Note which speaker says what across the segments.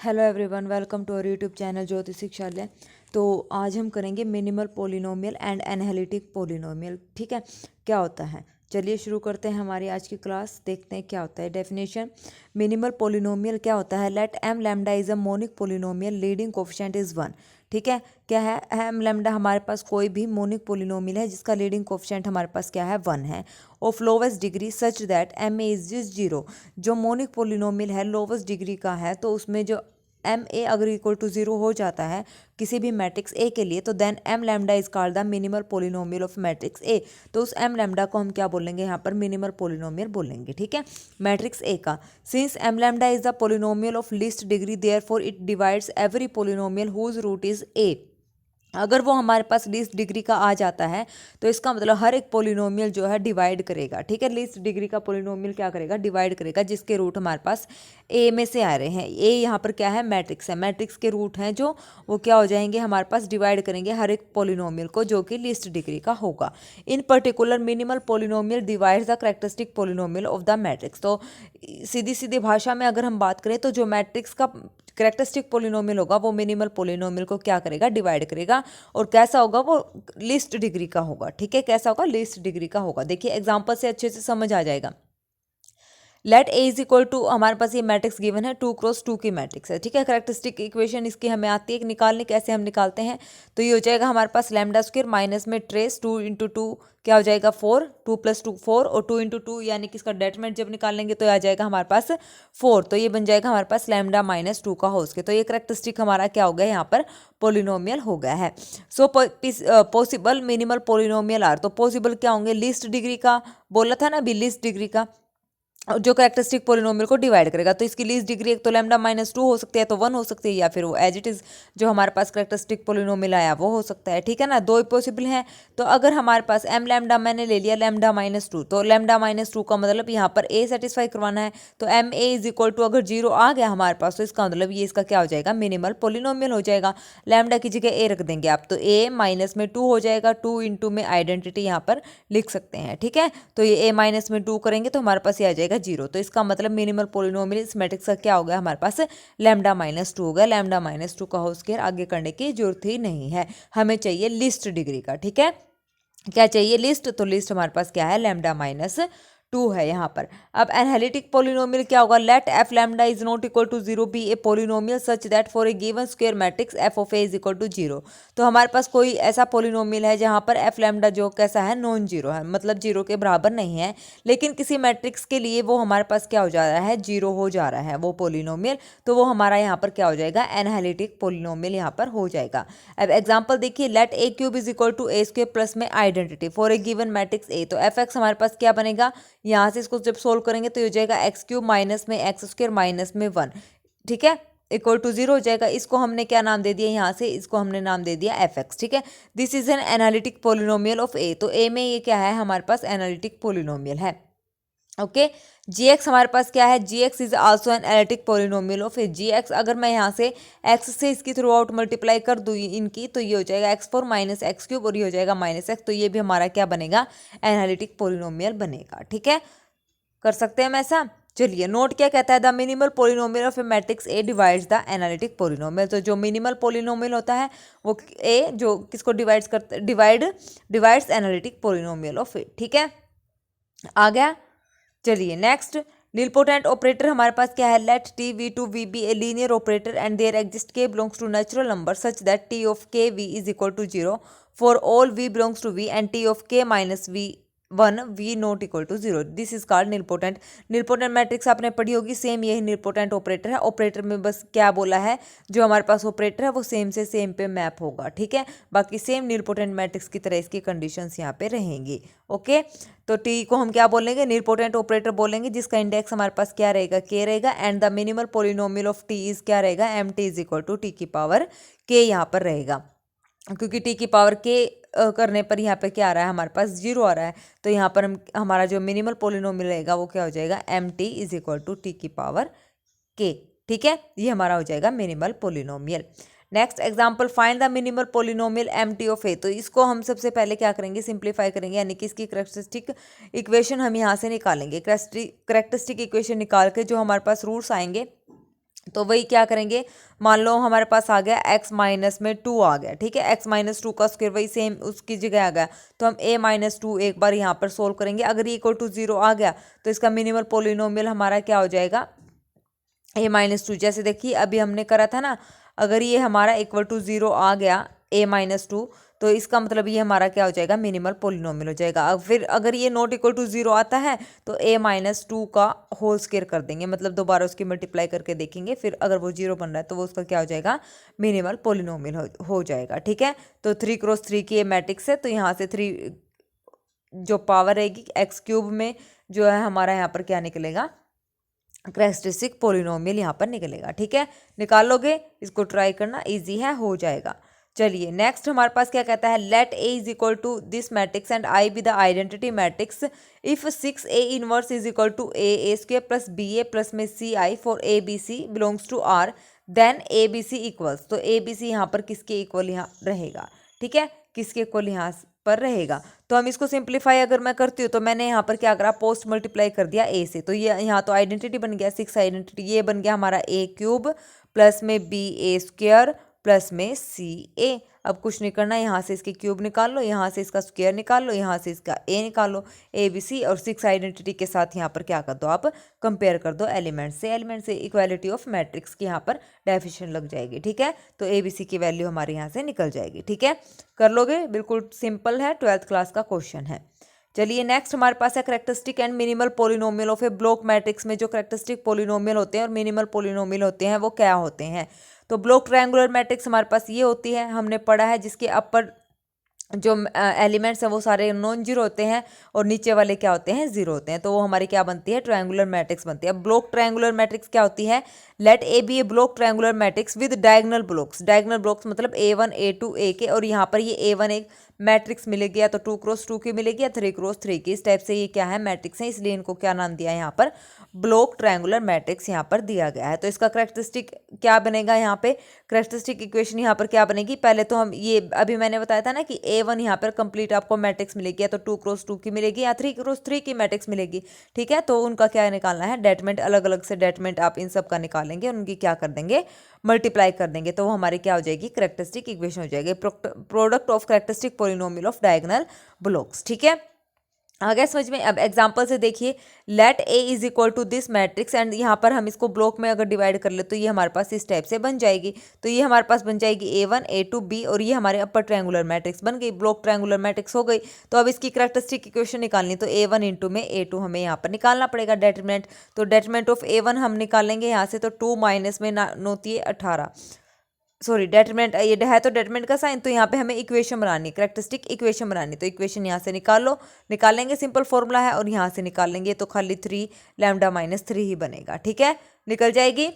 Speaker 1: Hello everyone, welcome to our YouTube channel Jyoti Shikshalay. तो आज हम करेंगे minimal polynomial and analytic polynomial. ठीक है, क्या होता है? चलिए शुरू करते हैं हमारी आज की क्लास। देखते हैं क्या होता है। डेफिनेशन: मिनिमल पोलिनोमियल क्या होता है? Let M lambda is a monic polynomial leading coefficient is 1। ठीक है, क्या है? एम लैम्डा हमारे पास कोई भी मोनिक पोलिनोमियल है जिसका लीडिंग कोफिशिएंट हमारे पास क्या है? 1 है। Of lowest degree such that M A is 0। जो मोनिक पोलिनोमियल है लोवेस्ट डिग्री का है, तो उसमें जो एम ए अगर इक्वल टू 0 हो जाता है किसी भी मैट्रिक्स ए के लिए, तो then M lambda is called the minimal polynomial of matrix A. तो उस एम लैम्डा को हम क्या बोलेंगे? यहाँ पर मिनिमल पोलिनोमियल बोलेंगे। ठीक है, मैट्रिक्स ए का। Since M lambda is the polynomial of least degree, therefore it divides every polynomial whose root is A. अगर वो हमारे पास लीस्ट डिग्री का आ जाता है तो इसका मतलब हर एक पोलिनोमियल जो है डिवाइड करेगा। ठीक है, लीस्ट डिग्री का पोलिनोमियल क्या करेगा? डिवाइड करेगा, जिसके रूट हमारे पास ए में से आ रहे हैं। ए यहाँ पर क्या है? मैट्रिक्स है। मैट्रिक्स के रूट हैं जो, वो क्या हो जाएंगे? हमारे पास डिवाइड करेंगे हर एक पोलिनोमियल को जो कि लीस्ट डिग्री का होगा। इन particular minimal polynomial divides the characteristic polynomial of the matrix. तो सीधी सीधी भाषा में अगर हम बात करें तो जो मैट्रिक्स का कैरेक्टरिस्टिक पोलिनोमियल होगा वो मिनिमल पोलिनोमियल को क्या करेगा? डिवाइड करेगा। और कैसा होगा? वो लीस्ट डिग्री का होगा। ठीक है, कैसा होगा? लीस्ट डिग्री का होगा। देखिए एग्जांपल से अच्छे से समझ आ जाएगा। Let A is equal to, हमारे पास ये मैट्रिक्स गिवन है 2x2 की मैट्रिक्स है। ठीक है, कैरेक्टरिस्टिक इक्वेशन इसकी हमें आती है निकालने। कैसे हम निकालते हैं? तो ये हो जाएगा हमारे पास लैम्डा स्क्वायर माइनस में ट्रेस 2 इंटू 2 क्या हो जाएगा? 4। 2 + 2 4, और 2 इंटू 2 यानी कि इसका डेटमेंट जब निकालेंगे तो आ जाएगा हमारे पास 4। तो ये बन जाएगा हमारे पास लैम्डा माइनस 2 का होल स्क्वायर। तो ये कैरेक्टरिस्टिक हमारा क्या हो गया? यहाँ पर पोलिनोमियल हो गया है। So possible minimal polynomial are, तो पॉसिबल क्या होंगे? लीस्ट डिग्री का बोला था ना अभी, लीस्ट डिग्री का जो कैरेक्टरिस्टिक पोलिनोमियल को डिवाइड करेगा। तो इसकी लीस्ट डिग्री एक तो लैम्डा माइनस 2 हो सकती है, तो 1 हो सकती है, या फिर वो एज इट इज जो हमारे पास कैरेक्टरिस्टिक पोलिनोमियल आया वो हो सकता है। ठीक है ना, दो ही पॉसिबल हैं। तो अगर हमारे पास एम लैम्डा मैंने ले लिया लैम्डा माइनस 2, तो लैम्डा माइनस 2 का मतलब यहाँ पर ए सेटिस्फाई करवाना है। तो M A is equal to, अगर 0 आ गया हमारे पास तो इसका मतलब ये इसका क्या हो जाएगा? मिनिमल पोलिनोमियल हो जाएगा। लैम्डा की जगह ए रख देंगे आप, तो ए माइनस में 2 हो जाएगा। 2 इंटू में आइडेंटिटी यहाँ पर लिख सकते हैं। ठीक है, तो ये ए माइनस में 2 करेंगे तो हमारे पास ये आ जाएगा 0। तो इसका मतलब मिनिमल पोलिनोमियल इस मैट्रिक्स का क्या हो गया? हमारे पास लैम्डा माइनस 2 हो गया। लैम्डा माइनस 2 का होल स्क्वायर आगे करने की जरूरत ही नहीं है, हमें चाहिए लिस्ट डिग्री का। ठीक है, क्या चाहिए? लिस्ट। तो लिस्ट हमारे पास क्या है? लैम्डा माइनस 2 है यहाँ पर। अब एनालिटिक पोलिनोमियल क्या होगा? Let F lambda is not equal to 0 be a polynomial such that for a given square matrix F of A is equal to 0। तो हमारे पास कोई ऐसा पोलिनोमियल है जहाँ पर एफ लैम्डा जो कैसा है? नॉन जीरो है, मतलब 0 के बराबर नहीं है, लेकिन किसी मैट्रिक्स के लिए वो हमारे पास क्या हो जा रहा है? 0 हो जा रहा है वो पोलिनोमियल। तो वो हमारा यहाँ पर क्या हो जाएगा? एनालिटिक पोलिनोमियल यहाँ पर हो जाएगा। अब एग्जाम्पल देखिए, let A cube is equal to A square plus में identity for a given matrix A. तो एफ एक्स हमारे पास क्या बनेगा? यहाँ से इसको जब सोल्व करेंगे तो ये हो जाएगा एक्स क्यूब माइनस में एक्स स्क्वायर माइनस में 1। ठीक है, इक्वल टू 0 हो जाएगा। इसको हमने क्या नाम दे दिया? यहाँ से इसको हमने नाम दे दिया एफ एक्स। ठीक है, this is an analytic polynomial of A. तो ए में ये क्या है? हमारे पास एनालिटिक पोलिनोमियल है। ओके, जी एक्स हमारे पास क्या है? G X is also an analytic polynomial of A. G X अगर मैं यहाँ से एक्स से इसकी थ्रू आउट मल्टीप्लाई कर दूँ इनकी, तो ये हो जाएगा x4 माइनस एक्स क्यूब, और ये हो जाएगा माइनस एक्स। तो ये भी हमारा क्या बनेगा? एनालिटिक पोलिनोमियल बनेगा। ठीक है, कर सकते हैं हम ऐसा। चलिए, नोट क्या कहता है? The minimal polynomial of A matrix A divides the analytic polynomial. तो जो मिनिमल पोलिनोमियल होता है वो ए जो किसको डिवाइड्स करता है? डिवाइड्स एनालिटिक पोलिनोमियल ऑफ ए। ठीक है, आ गया। चलिए नेक्स्ट, नीलपोटेंट ऑपरेटर हमारे पास क्या है? Let T V to V be a linear operator and there exist K belongs to natural number such that T of K V is equal to 0 for all V belongs to V and T of K minus V 1 V not equal to 0। This is called nilpotent. Nilpotent matrix आपने पढ़ी होगी, same यही nilpotent operator है। Operator में बस क्या बोला है? जो हमारे पास ऑपरेटर है वो सेम से सेम पे मैप होगा। ठीक है, बाकी सेम नीलपोटेंट मैट्रिक्स की तरह इसकी कंडीशंस यहाँ पे रहेंगी। ओके, तो टी को हम क्या बोलेंगे? नीलपोटेंट ऑपरेटर बोलेंगे, जिसका इंडेक्स हमारे पास क्या रहेगा? के रहेगा। And the minimal polynomial of T is क्या रहेगा? M T is equal to T की पावर के यहाँ पर रहेगा, क्योंकि टी की पावर के करने पर यहाँ पे क्या आ रहा है? हमारे पास 0 आ रहा है। तो यहाँ पर हम हमारा जो मिनिमल पोलिनोमियल रहेगा वो क्या हो जाएगा? M T is equal to T की पावर के। ठीक है, ये हमारा हो जाएगा minimal polynomial. Next example, find the minimal polynomial M T of A. तो इसको हम सबसे पहले क्या करेंगे? सिंप्लीफाई करेंगे, यानी कि इसकी करेक्टरिस्टिक इक्वेशन हम यहाँ से निकालेंगे। करेक्टरिस्टिक इक्वेशन निकाल के जो हमारे पास रूट्स आएंगे तो वही क्या करेंगे, मान लो हमारे पास आ गया x माइनस में 2 आ गया, ठीक है, x माइनस 2 का स्क्वायर वही सेम उसकी जगह आ गया, तो हम a माइनस 2 एक बार यहाँ पर सोल्व करेंगे। अगर ये इक्वल टू 0 आ गया तो इसका मिनिमल पोलिनोमियल हमारा क्या हो जाएगा, a माइनस 2। जैसे देखिए अभी हमने करा था ना, अगर ये हमारा इक्वल टू 0 आ गया a माइनस 2, तो इसका मतलब ये हमारा क्या हो जाएगा, मिनिमल पोलिनोमियल हो जाएगा। अब फिर अगर ये नॉट इक्वल टू 0 आता है तो a माइनस 2 का होल स्क्वायर कर देंगे, मतलब दोबारा उसकी मल्टीप्लाई करके देखेंगे, फिर अगर वो 0 बन रहा है तो वो उसका क्या हो जाएगा, मिनिमल पोलिनोमियल हो जाएगा, ठीक है। तो 3 क्रॉस 3 की ये मैट्रिक्स है, तो यहाँ से 3 जो पावर रहेगी एक्स क्यूब में जो है हमारा यहाँ पर क्या निकलेगा, कैरेक्टरिस्टिक पोलिनोमियल यहाँ पर निकलेगा, ठीक है। निकाल लोगे, इसको ट्राई करना, इजी है, हो जाएगा। चलिए नेक्स्ट हमारे पास क्या कहता है, let A is equal to this matrix and I be the identity matrix if 6a inverse is equal to A square plus B A plus में C I for A B C belongs to R, then A B C equals. तो A B सी यहाँ पर किसके equal यहाँ रहेगा, ठीक है, किसके इक्वल यहाँ पर रहेगा। तो हम इसको सिंप्लीफाई अगर मैं करती हूँ तो मैंने यहाँ पर क्या करा, पोस्ट मल्टीप्लाई कर दिया ए से, तो ये यहाँ तो आइडेंटिटी बन गया 6 आइडेंटिटी, ये बन गया हमारा ए क्यूब प्लस में बी ए स्क्वायर प्लस में सी ए। अब कुछ नहीं करना, यहाँ से इसके क्यूब निकाल लो, यहाँ से इसका स्क्वायर निकाल लो, यहाँ से इसका ए निकाल लो, ए बी सी, और 6 आइडेंटिटी के साथ यहाँ पर क्या कर दो, आप कंपेयर कर दो एलिमेंट से इक्वालिटी ऑफ मैट्रिक्स की यहाँ पर डेफिनेशन लग जाएगी, ठीक है। तो ए बी सी की वैल्यू हमारे यहाँ से निकल जाएगी, ठीक है, कर लोगे, बिल्कुल सिंपल है, 12th क्लास का क्वेश्चन है। चलिए नेक्स्ट हमारे पास है characteristic and minimal polynomial of A block matrix में जो कैरेक्टरिस्टिक पोलिनोमियल होते हैं और मिनिमल पोलिनोमियल होते हैं वो क्या होते हैं। तो ब्लॉक ट्रायंगुलर मैट्रिक्स हमारे पास ये होती है, हमने पढ़ा है, जिसके अपर जो एलिमेंट्स हैं वो सारे नॉन जीरो होते हैं और नीचे वाले क्या होते हैं, जीरो होते हैं, तो वो हमारी क्या बनती है, ट्रायंगुलर मैट्रिक्स बनती है। अब ब्लॉक ट्रायंगुलर मैट्रिक्स क्या होती है, let A be a block triangular matrix with diagonal blocks, diagonal blocks मतलब A1 A2 A के, और यहाँ पर ये A1 एक मैट्रिक्स मिलेगी, या तो 2 क्रॉस 2 की मिलेगी या 3 क्रॉस 3 की, इस टाइप से ये क्या है, मैट्रिक्स है, इसलिए इनको क्या नाम दिया है यहाँ पर, ब्लॉक ट्रायंगुलर मैट्रिक्स यहाँ पर दिया गया है। तो इसका कैरेक्टरिस्टिक क्या बनेगा, यहाँ पे कैरेक्टरिस्टिक इक्वेशन यहाँ पर क्या बनेगी, पहले तो हम ये अभी मैंने बताया था ना कि A1 यहाँ पर कंप्लीट आपको मैट्रिक्स मिलेगी, या तो 2 क्रॉस 2 की मिलेगी या 3 क्रॉस 3 की मैट्रिक्स मिलेगी, ठीक है। तो उनका क्या निकालना है, डेटमेंट, अलग अलग से डेटमेंट आप इन सब का निकालेंगे, उनकी क्या कर देंगे, मल्टीप्लाई कर देंगे, तो वो हमारी क्या हो जाएगी, कैरेक्टरिस्टिक इक्वेशन हो जाएगी, product of characteristic polynomial of diagonal blocks, ठीक है। आ गया समझ में। अब एग्जांपल से देखिए, let A is equal to this matrix, and यहाँ पर हम इसको ब्लॉक में अगर डिवाइड कर ले तो ये हमारे पास इस टाइप से बन जाएगी, तो ये हमारे पास बन जाएगी A1 A2 B, और ये हमारे अपर ट्रायंगुलर मैट्रिक्स बन गई, ब्लॉक ट्रायंगुलर मैट्रिक्स हो गई। तो अब इसकी कैरेक्टरिस्टिक इक्वेशन निकालनी, तो A1 इंटू में A2 हमें यहाँ पर निकालना पड़ेगा डेटरमिनेंट, तो डेटरमिनेंट ऑफ A1 हम निकालेंगे यहाँ से, तो 2 माइनस में होती है 18, सॉरी डेटरमिनेंट, ये है तो डेटरमिनेंट का साइन, तो यहाँ पे हमें इक्वेशन बनानी, कैरेक्टरिस्टिक इक्वेशन बनानी, तो इक्वेशन यहाँ से निकालेंगे, सिंपल फॉर्मूला है, और यहाँ से निकालेंगे तो खाली 3 लैम्डा माइनस 3 ही बनेगा, ठीक है, निकल जाएगी,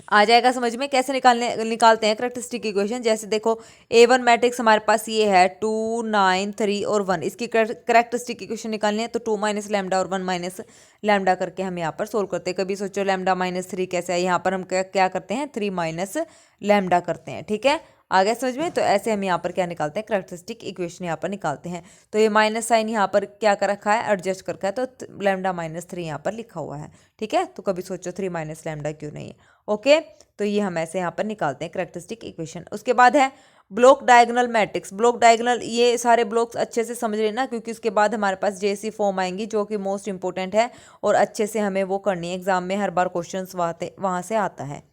Speaker 1: आ जाएगा समझ में। कैसे निकालते हैं कैरेक्टरिस्टिक इक्वेशन, जैसे देखो A1 मैट्रिक्स हमारे पास ये है 2 9 3 और 1, इसकी कैरेक्टरिस्टिक इक्वेशन निकालनी है, तो 2 माइनस लैम्डा और 1 माइनस लैम्डा करके हम यहाँ पर सोल्व करते हैं। कभी सोचो लैम्डा माइनस 3 कैसे है, यहाँ पर हम क्या करते हैं, 3 माइनस लैम्डा करते हैं, ठीक है, आ गया समझ में। तो ऐसे हम यहाँ पर क्या निकालते हैं, कैरेक्टरिस्टिक इक्वेशन यहाँ पर निकालते हैं। तो ये माइनस साइन यहाँ पर क्या कर रखा है, एडजस्ट कर रखा है, तो लैम्डा माइनस 3 यहाँ पर लिखा हुआ है, ठीक है। तो कभी सोचो 3 माइनस लैम्डा क्यों नहीं है, ओके। तो ये हम ऐसे यहाँ पर निकालते हैं कैरेक्टरिस्टिक इक्वेशन। उसके बाद है block diagonal matrix, block diagonal, ये सारे ब्लॉक्स अच्छे से समझ लेना, क्योंकि उसके बाद हमारे पास जेसी फॉर्म आएंगी जो कि मोस्ट इंपॉर्टेंट है, और अच्छे से हमें वो करनी है, एग्जाम में हर बार क्वेश्चन वहाँ से आता है।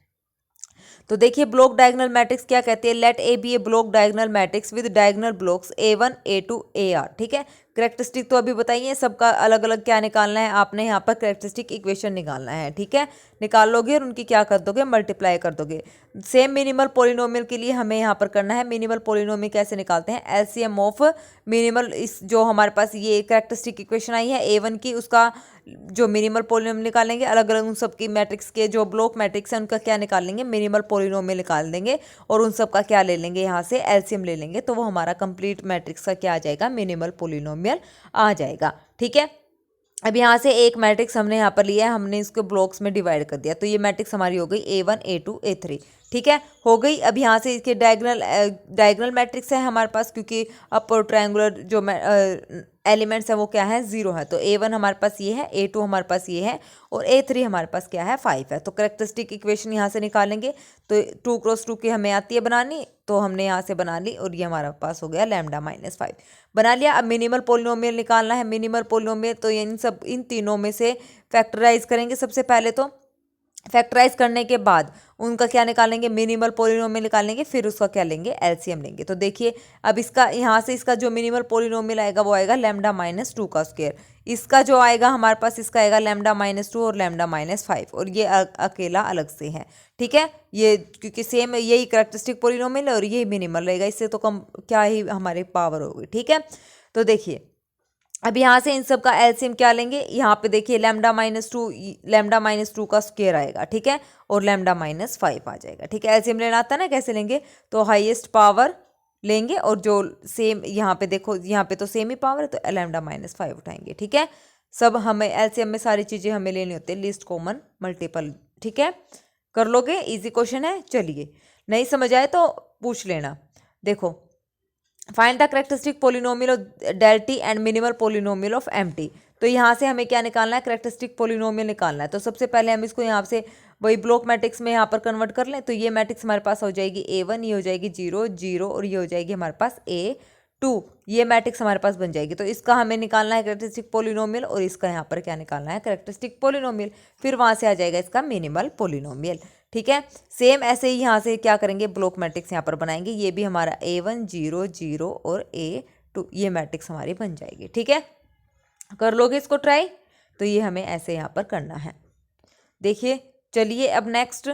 Speaker 1: तो देखिए ब्लॉक डायगोनल मैट्रिक्स क्या कहते हैं, let A be a block diagonal matrix with diagonal blocks A1 A2 AR, ठीक है। कैरेक्टरिस्टिक तो अभी बताइए, सबका अलग अलग क्या निकालना है, आपने यहाँ पर कैरेक्टरिस्टिक इक्वेशन निकालना है, ठीक है, निकाल लोगे और उनकी क्या कर दोगे, मल्टीप्लाई कर दोगे। सेम मिनिमल पोलिनोमियल के लिए हमें यहाँ पर करना है, मिनिमल पोलिनोमियल कैसे निकालते हैं, एलसीएम ऑफ मिनिमल, इस जो हमारे पास ये कैरेक्टरिस्टिक इक्वेशन आई है A1 की, उसका जो मिनिमल पोलिनोमियल निकालेंगे, अलग अलग उन सबकी मैट्रिक्स के जो ब्लॉक मैट्रिक्स है उनका क्या निकालेंगे, मिनिमल पोलिनोमियल निकाल देंगे, और उन सब का क्या ले लेंगे, यहाँ से एलसीएम ले लेंगे, तो वो हमारा कंप्लीट मैट्रिक्स का क्या आ जाएगा, मिनिमल पोलिनोमियल आ जाएगा, ठीक है। अब यहाँ से एक मैट्रिक्स हमने यहाँ पर लिया है, हमने इसको ब्लॉक्स में डिवाइड कर दिया, तो ये मैट्रिक्स हमारी हो गई A1 A2 A3, ठीक है, हो गई। अब यहाँ से इसके डायगोनल मैट्रिक्स है हमारे पास, क्योंकि अपर ट्रायंगुलर जो एलिमेंट्स है वो क्या है, 0 है। तो A1 हमारे पास ये है, A2 हमारे पास ये है और A3 हमारे पास क्या है, 5 है। तो करेक्टरिस्टिक इक्वेशन यहाँ से निकालेंगे। तो 2 क्रॉस 2 की हमें आती है बनानी, तो हमने यहाँ से बना ली और ये हमारे पास हो गया लैम्डा माइनस 5 बना लिया। अब मिनिमल पोलिनोमियल निकालना है। मिनिमल पोलिनोमियल तो इन तीनों में से फैक्टराइज करेंगे सबसे पहले। तो फैक्टराइज करने के बाद उनका क्या निकालेंगे, मिनिमल पोलिनोमियल निकालेंगे, फिर उसका क्या लेंगे, एलसीएम लेंगे। तो देखिए अब इसका यहाँ से इसका जो मिनिमल पोलिनोमियल आएगा वो आएगा लैम्डा माइनस 2 का स्क्वायर। इसका जो आएगा हमारे पास, इसका आएगा लैम्डा माइनस 2 और लैम्डा माइनस 5 और ये अकेला अलग से है। ठीक है, ये क्योंकि सेम यही करेक्टरिस्टिक पोलिनोमियल है और यही मिनिमल रहेगा, इससे तो कम क्या ही हमारी पावर होगी। ठीक है, तो देखिए अब यहाँ से इन सब का एलसीएम क्या लेंगे, यहाँ पे देखिए लैम्डा माइनस 2 का स्क्वायर आएगा। ठीक है, और लैम्डा माइनस 5 आ जाएगा। ठीक है, एलसीएम लेना आता है ना, कैसे लेंगे, तो हाईएस्ट पावर लेंगे और जो सेम यहाँ पे देखो, यहाँ पे तो सेम ही पावर है तो लैम्डा माइनस 5 उठाएंगे। ठीक है, सब हमें एलसीएम में सारी चीज़ें हमें लेनी होती है, लीस्ट कॉमन मल्टीपल। ठीक है, कर लोगे, इजी क्वेश्चन है। चलिए, नहीं समझ आए तो पूछ लेना। देखो, find the characteristic polynomial of del T and minimal polynomial of M T. तो यहाँ से हमें क्या निकालना है, करेक्टरिस्टिक पोलिनोमियल निकालना है। तो सबसे पहले हम इसको यहाँ से वही ब्लॉक मैट्रिक्स में यहाँ पर कन्वर्ट कर लें। तो ये मैट्रिक्स हमारे पास हो जाएगी A1, ये हो जाएगी 0 0 और ये हो जाएगी हमारे पास A2। ये मैट्रिक्स हमारे पास बन जाएगी। तो इसका हमें निकालना है करेक्टरिस्टिक पोलिनोमियल और इसका यहाँ पर क्या निकालना है, करेक्टरिस्टिक पोलिनोमियल। फिर वहाँ से आ जाएगा इसका मिनिमल पोलिनोमियल। ठीक है, सेम ऐसे ही यहाँ से क्या करेंगे, ब्लॉक मैट्रिक्स यहाँ पर बनाएंगे। ये भी हमारा A1 0 0 और A2, ये मैट्रिक्स हमारी बन जाएगी। ठीक है, कर लोगे इसको ट्राई। तो ये हमें ऐसे यहाँ पर करना है। देखिए, चलिए अब next,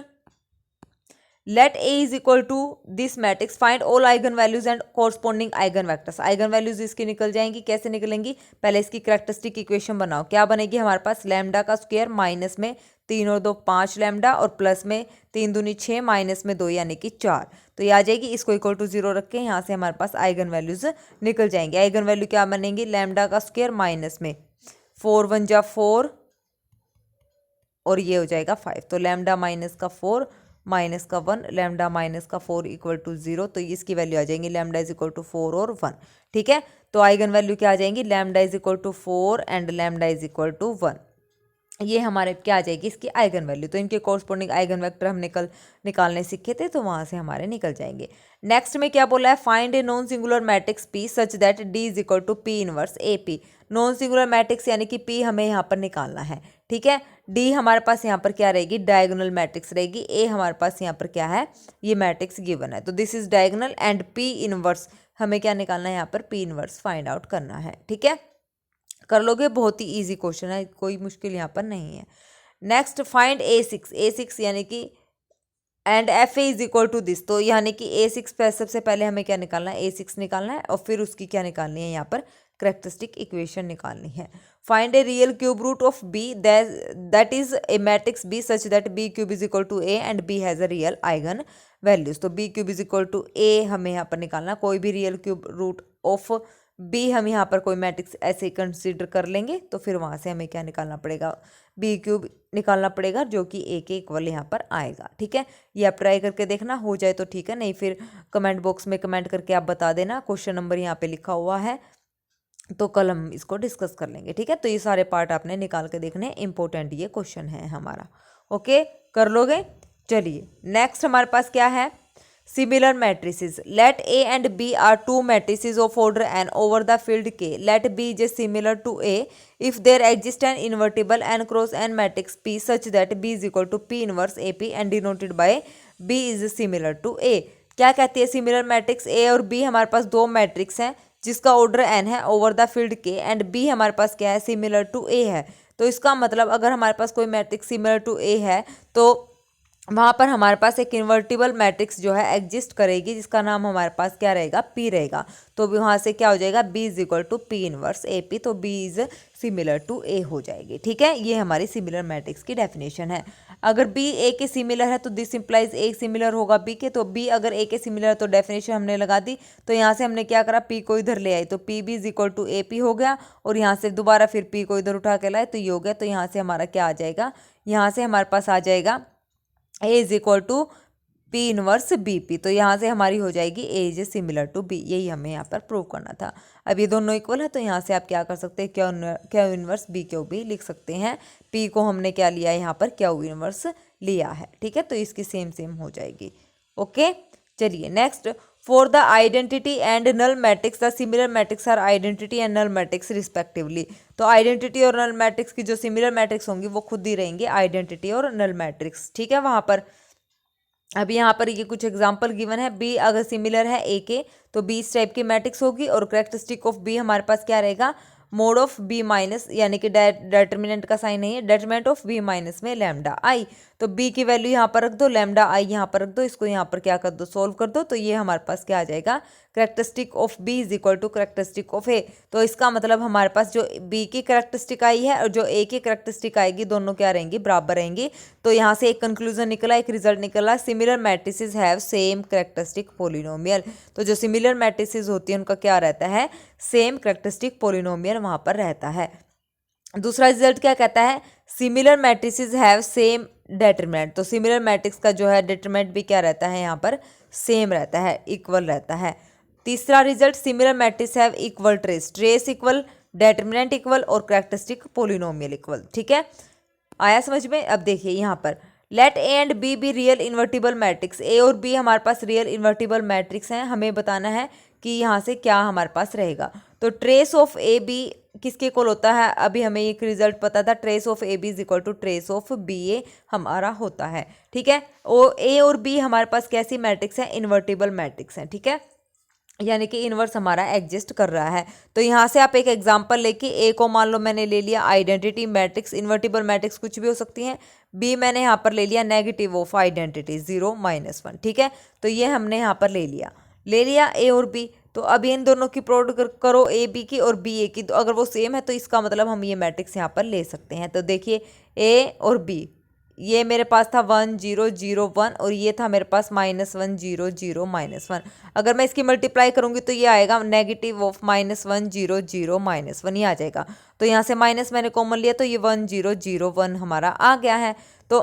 Speaker 1: let A is equal to this matrix, find all eigen values and corresponding eigen vectors. Eigen values इसकी निकल जाएंगी, कैसे निकलेंगी, पहले इसकी करेक्टरिस्टिक इक्वेशन बनाओ। क्या बनेगी हमारे पास, लैम्डा का स्क्वायर माइनस में 3 और 2 5 लैम्डा और प्लस में 3 दूनी 6 माइनस में 2 यानी कि 4। तो ये आ जाएगी, इसको इक्वल टू 0 रख के यहाँ से हमारे पास आइगन वैल्यूज निकल जाएंगे। आइगन वैल्यू क्या बनेंगी, लैम्डा का स्क्वायर माइनस में 4 1 जा 4 और ये हो जाएगा 5। तो लैम्डा माइनस का 4 माइनस का 1, लैम्डा माइनस का 4 इक्वल टू 0। तो इसकी वैल्यू आ जाएंगी लैम्डा इज इक्वल टू 4 और 1। ठीक है, तो आइगन वैल्यू क्या आ जाएंगी, lambda is equal to 4 and lambda is equal to 1। ये हमारे क्या आ जाएगी, इसकी आइगन वैल्यू। तो इनके कॉरस्पॉन्डिंग आइगन वेक्टर हम निकालने सीखे थे, तो वहाँ से हमारे निकल जाएंगे। नेक्स्ट में क्या बोला है, find a non singular matrix P such that D is equal to P inverse AP। Non singular matrix यानी कि P हमें यहाँ पर निकालना है। ठीक है, D हमारे पास यहाँ पर क्या रहेगी, डायगोनल मैट्रिक्स रहेगी। A हमारे पास यहाँ पर क्या है, ये मैट्रिक्स गिवन है। तो this is diagonal and P inverse हमें क्या निकालना है, यहाँ पर P इनवर्स फाइंड आउट करना है। ठीक है, कर लोगे, बहुत ही इजी क्वेश्चन है, कोई मुश्किल यहाँ पर नहीं है। नेक्स्ट, फाइंड A6 यानी कि and FA is equal to this. तो यानी कि A6 पे सबसे पहले हमें क्या निकालना है, A6 निकालना है और फिर उसकी क्या निकालनी है, यहाँ पर करेक्टरिस्टिक इक्वेशन निकालनी है। Find a real cube root of B that is a matrix B such that B cube is equal to A and B has a real eigen values. तो B cube is equal to A हमें यहाँ पर निकालना, कोई भी real cube root of B हम यहाँ पर कोई मैट्रिक्स ऐसे कंसीडर कर लेंगे। तो फिर वहाँ से हमें क्या निकालना पड़ेगा, B क्यूब निकालना पड़ेगा जो कि A के इक्वल यहाँ पर आएगा। ठीक है, ये आप ट्राई करके देखना, हो जाए तो ठीक है, नहीं फिर कमेंट बॉक्स में कमेंट करके आप बता देना। क्वेश्चन नंबर यहाँ पे लिखा हुआ है, तो कल हम इसको डिस्कस कर लेंगे। ठीक है, तो ये सारे पार्ट आपने निकाल के देखने, इंपॉर्टेंट ये क्वेश्चन है हमारा। ओके, कर लोगे। चलिए नेक्स्ट हमारे पास क्या है, similar matrices. Let A and B are two matrices of order n over the field K. Let B is similar to A if there exists an invertible n cross n matrix P such that B is equal to P inverse AP and denoted by B is similar to A. क्या कहती है similar matrix, A और B हमारे पास दो matrix हैं जिसका order n है over the field K and B हमारे पास क्या है, सिमिलर टू A है। तो इसका मतलब अगर हमारे पास कोई मैट्रिक्स सिमिलर टू A है तो वहाँ पर हमारे पास एक इन्वर्टिबल मैट्रिक्स जो है एग्जिस्ट करेगी जिसका नाम हमारे पास क्या रहेगा, P रहेगा। तो वहाँ से क्या हो जाएगा, B is equal to P inverse AP। तो B is similar to A हो जाएगी। ठीक है, ये हमारी सिमिलर मैट्रिक्स की डेफिनेशन है। अगर B A के सिमिलर है तो दिस इंप्लाइज A सिमिलर होगा B के। तो B अगर A के सिमिलर है तो डेफिनेशन हमने लगा दी। तो यहाँ से हमने क्या करा, P को इधर ले आई तो P B is equal to AP हो गया और यहाँ से दोबारा फिर P को इधर उठा के लाए तो ये हो गया। तो यहाँ से हमारा क्या आ जाएगा, यहाँ से हमारे पास आ जाएगा A is equal to P inverse BP। तो यहाँ से हमारी हो जाएगी A is similar to B, यही हमें यहाँ पर प्रूव करना था। अब ये दोनों इक्वल है तो यहाँ से आप क्या कर सकते हैं, Q inverse B Q B लिख सकते हैं। P को हमने क्या लिया है, यहाँ पर Q इनवर्स लिया है, ठीक है। तो इसकी सेम सेम हो जाएगी। ओके, चलिए next, for the identity and null matrix the similar matrix are identity and null matrix respectively. तो आइडेंटिटी और नल मैट्रिक्स की जो सिमिलर मैट्रिक्स होंगी वो खुद ही रहेंगे आइडेंटिटी और नल मैट्रिक्स, ठीक है। वहां पर अब यहाँ पर ये कुछ एग्जांपल गिवन है। बी अगर सिमिलर है ए के तो बी इस टाइप की मैट्रिक्स होगी, और करेक्टरिस्टिक ऑफ बी हमारे पास क्या रहेगा, मोड ऑफ बी माइनस, यानी कि डेटर्मिनेंट का साइन नहीं है, डेटर्मिनेंट ऑफ बी माइनस में लैम्डा आई। तो बी की वैल्यू यहाँ पर रख दो, लैम्डा आई यहाँ पर रख दो, इसको यहाँ पर क्या कर दो, सोल्व कर दो। तो ये हमारे पास क्या आ जाएगा, characteristic of B is equal to characteristic of A. तो इसका मतलब हमारे पास जो बी की करेक्टरिस्टिक आई है और जो ए की करेक्टरिस्टिक आएगी, दोनों क्या रहेंगी, बराबर रहेंगी। तो यहाँ से एक कंक्लूजन निकला, एक रिजल्ट निकला, similar matrices have same characteristic polynomial. तो जो सिमिलर मैट्रिसेस होती है उनका क्या रहता है, सेम करेक्टरिस्टिक पोलिनोमियल वहाँ पर रहता है। दूसरा रिजल्ट क्या कहता है, similar matrices have same determinant. तो सिमिलर मैट्रिक्स का जो है डेटरमिनेंट भी क्या रहता है, यहाँ पर सेम रहता है, इक्वल रहता है। तीसरा result, similar matrix have equal trace, trace equal, determinant equal और करेक्टरिस्टिक पोलिनोमियल इक्वल, ठीक है। आया समझ में। अब देखिए यहाँ पर let A and B be real invertible matrix, A और बी हमारे पास रियल इन्वर्टिबल मैट्रिक्स हैं, हमें बताना है कि यहाँ से क्या हमारे पास रहेगा। तो ट्रेस ऑफ ए बी किसके इक्वल होता है, अभी हमें एक रिजल्ट पता था, trace of A B is equal to trace of B A हमारा होता है, ठीक है। ए और बी हमारे पास कैसी मैट्रिक्स है, इन्वर्टिबल मैट्रिक्स हैं, ठीक है, यानी कि इनवर्स हमारा एग्जिस्ट कर रहा है। तो यहाँ से आप एक एग्जांपल लेके, ए को मान लो मैंने ले लिया आइडेंटिटी मैट्रिक्स, इन्वर्टिबल मैट्रिक्स कुछ भी हो सकती हैं, बी मैंने यहाँ पर ले लिया नेगेटिव ऑफ आइडेंटिटी 0 -1, ठीक है। तो ये हमने यहाँ पर ले लिया ए और बी। तो अब इन दोनों की प्रोडक्ट करो, ए बी की और बी ए की, तो अगर वो सेम है तो इसका मतलब हम ये मैट्रिक्स यहाँ पर ले सकते हैं। तो देखिए ए और बी, ये मेरे पास था 1 0 0 1 और ये था मेरे पास -1 0 0 -1। अगर मैं इसकी मल्टीप्लाई करूंगी तो ये आएगा नेगेटिव ऑफ -1 0 0 -1 ही आ जाएगा। तो यहाँ से माइनस मैंने कॉमन लिया तो ये 1 0 0 1 हमारा आ गया है। तो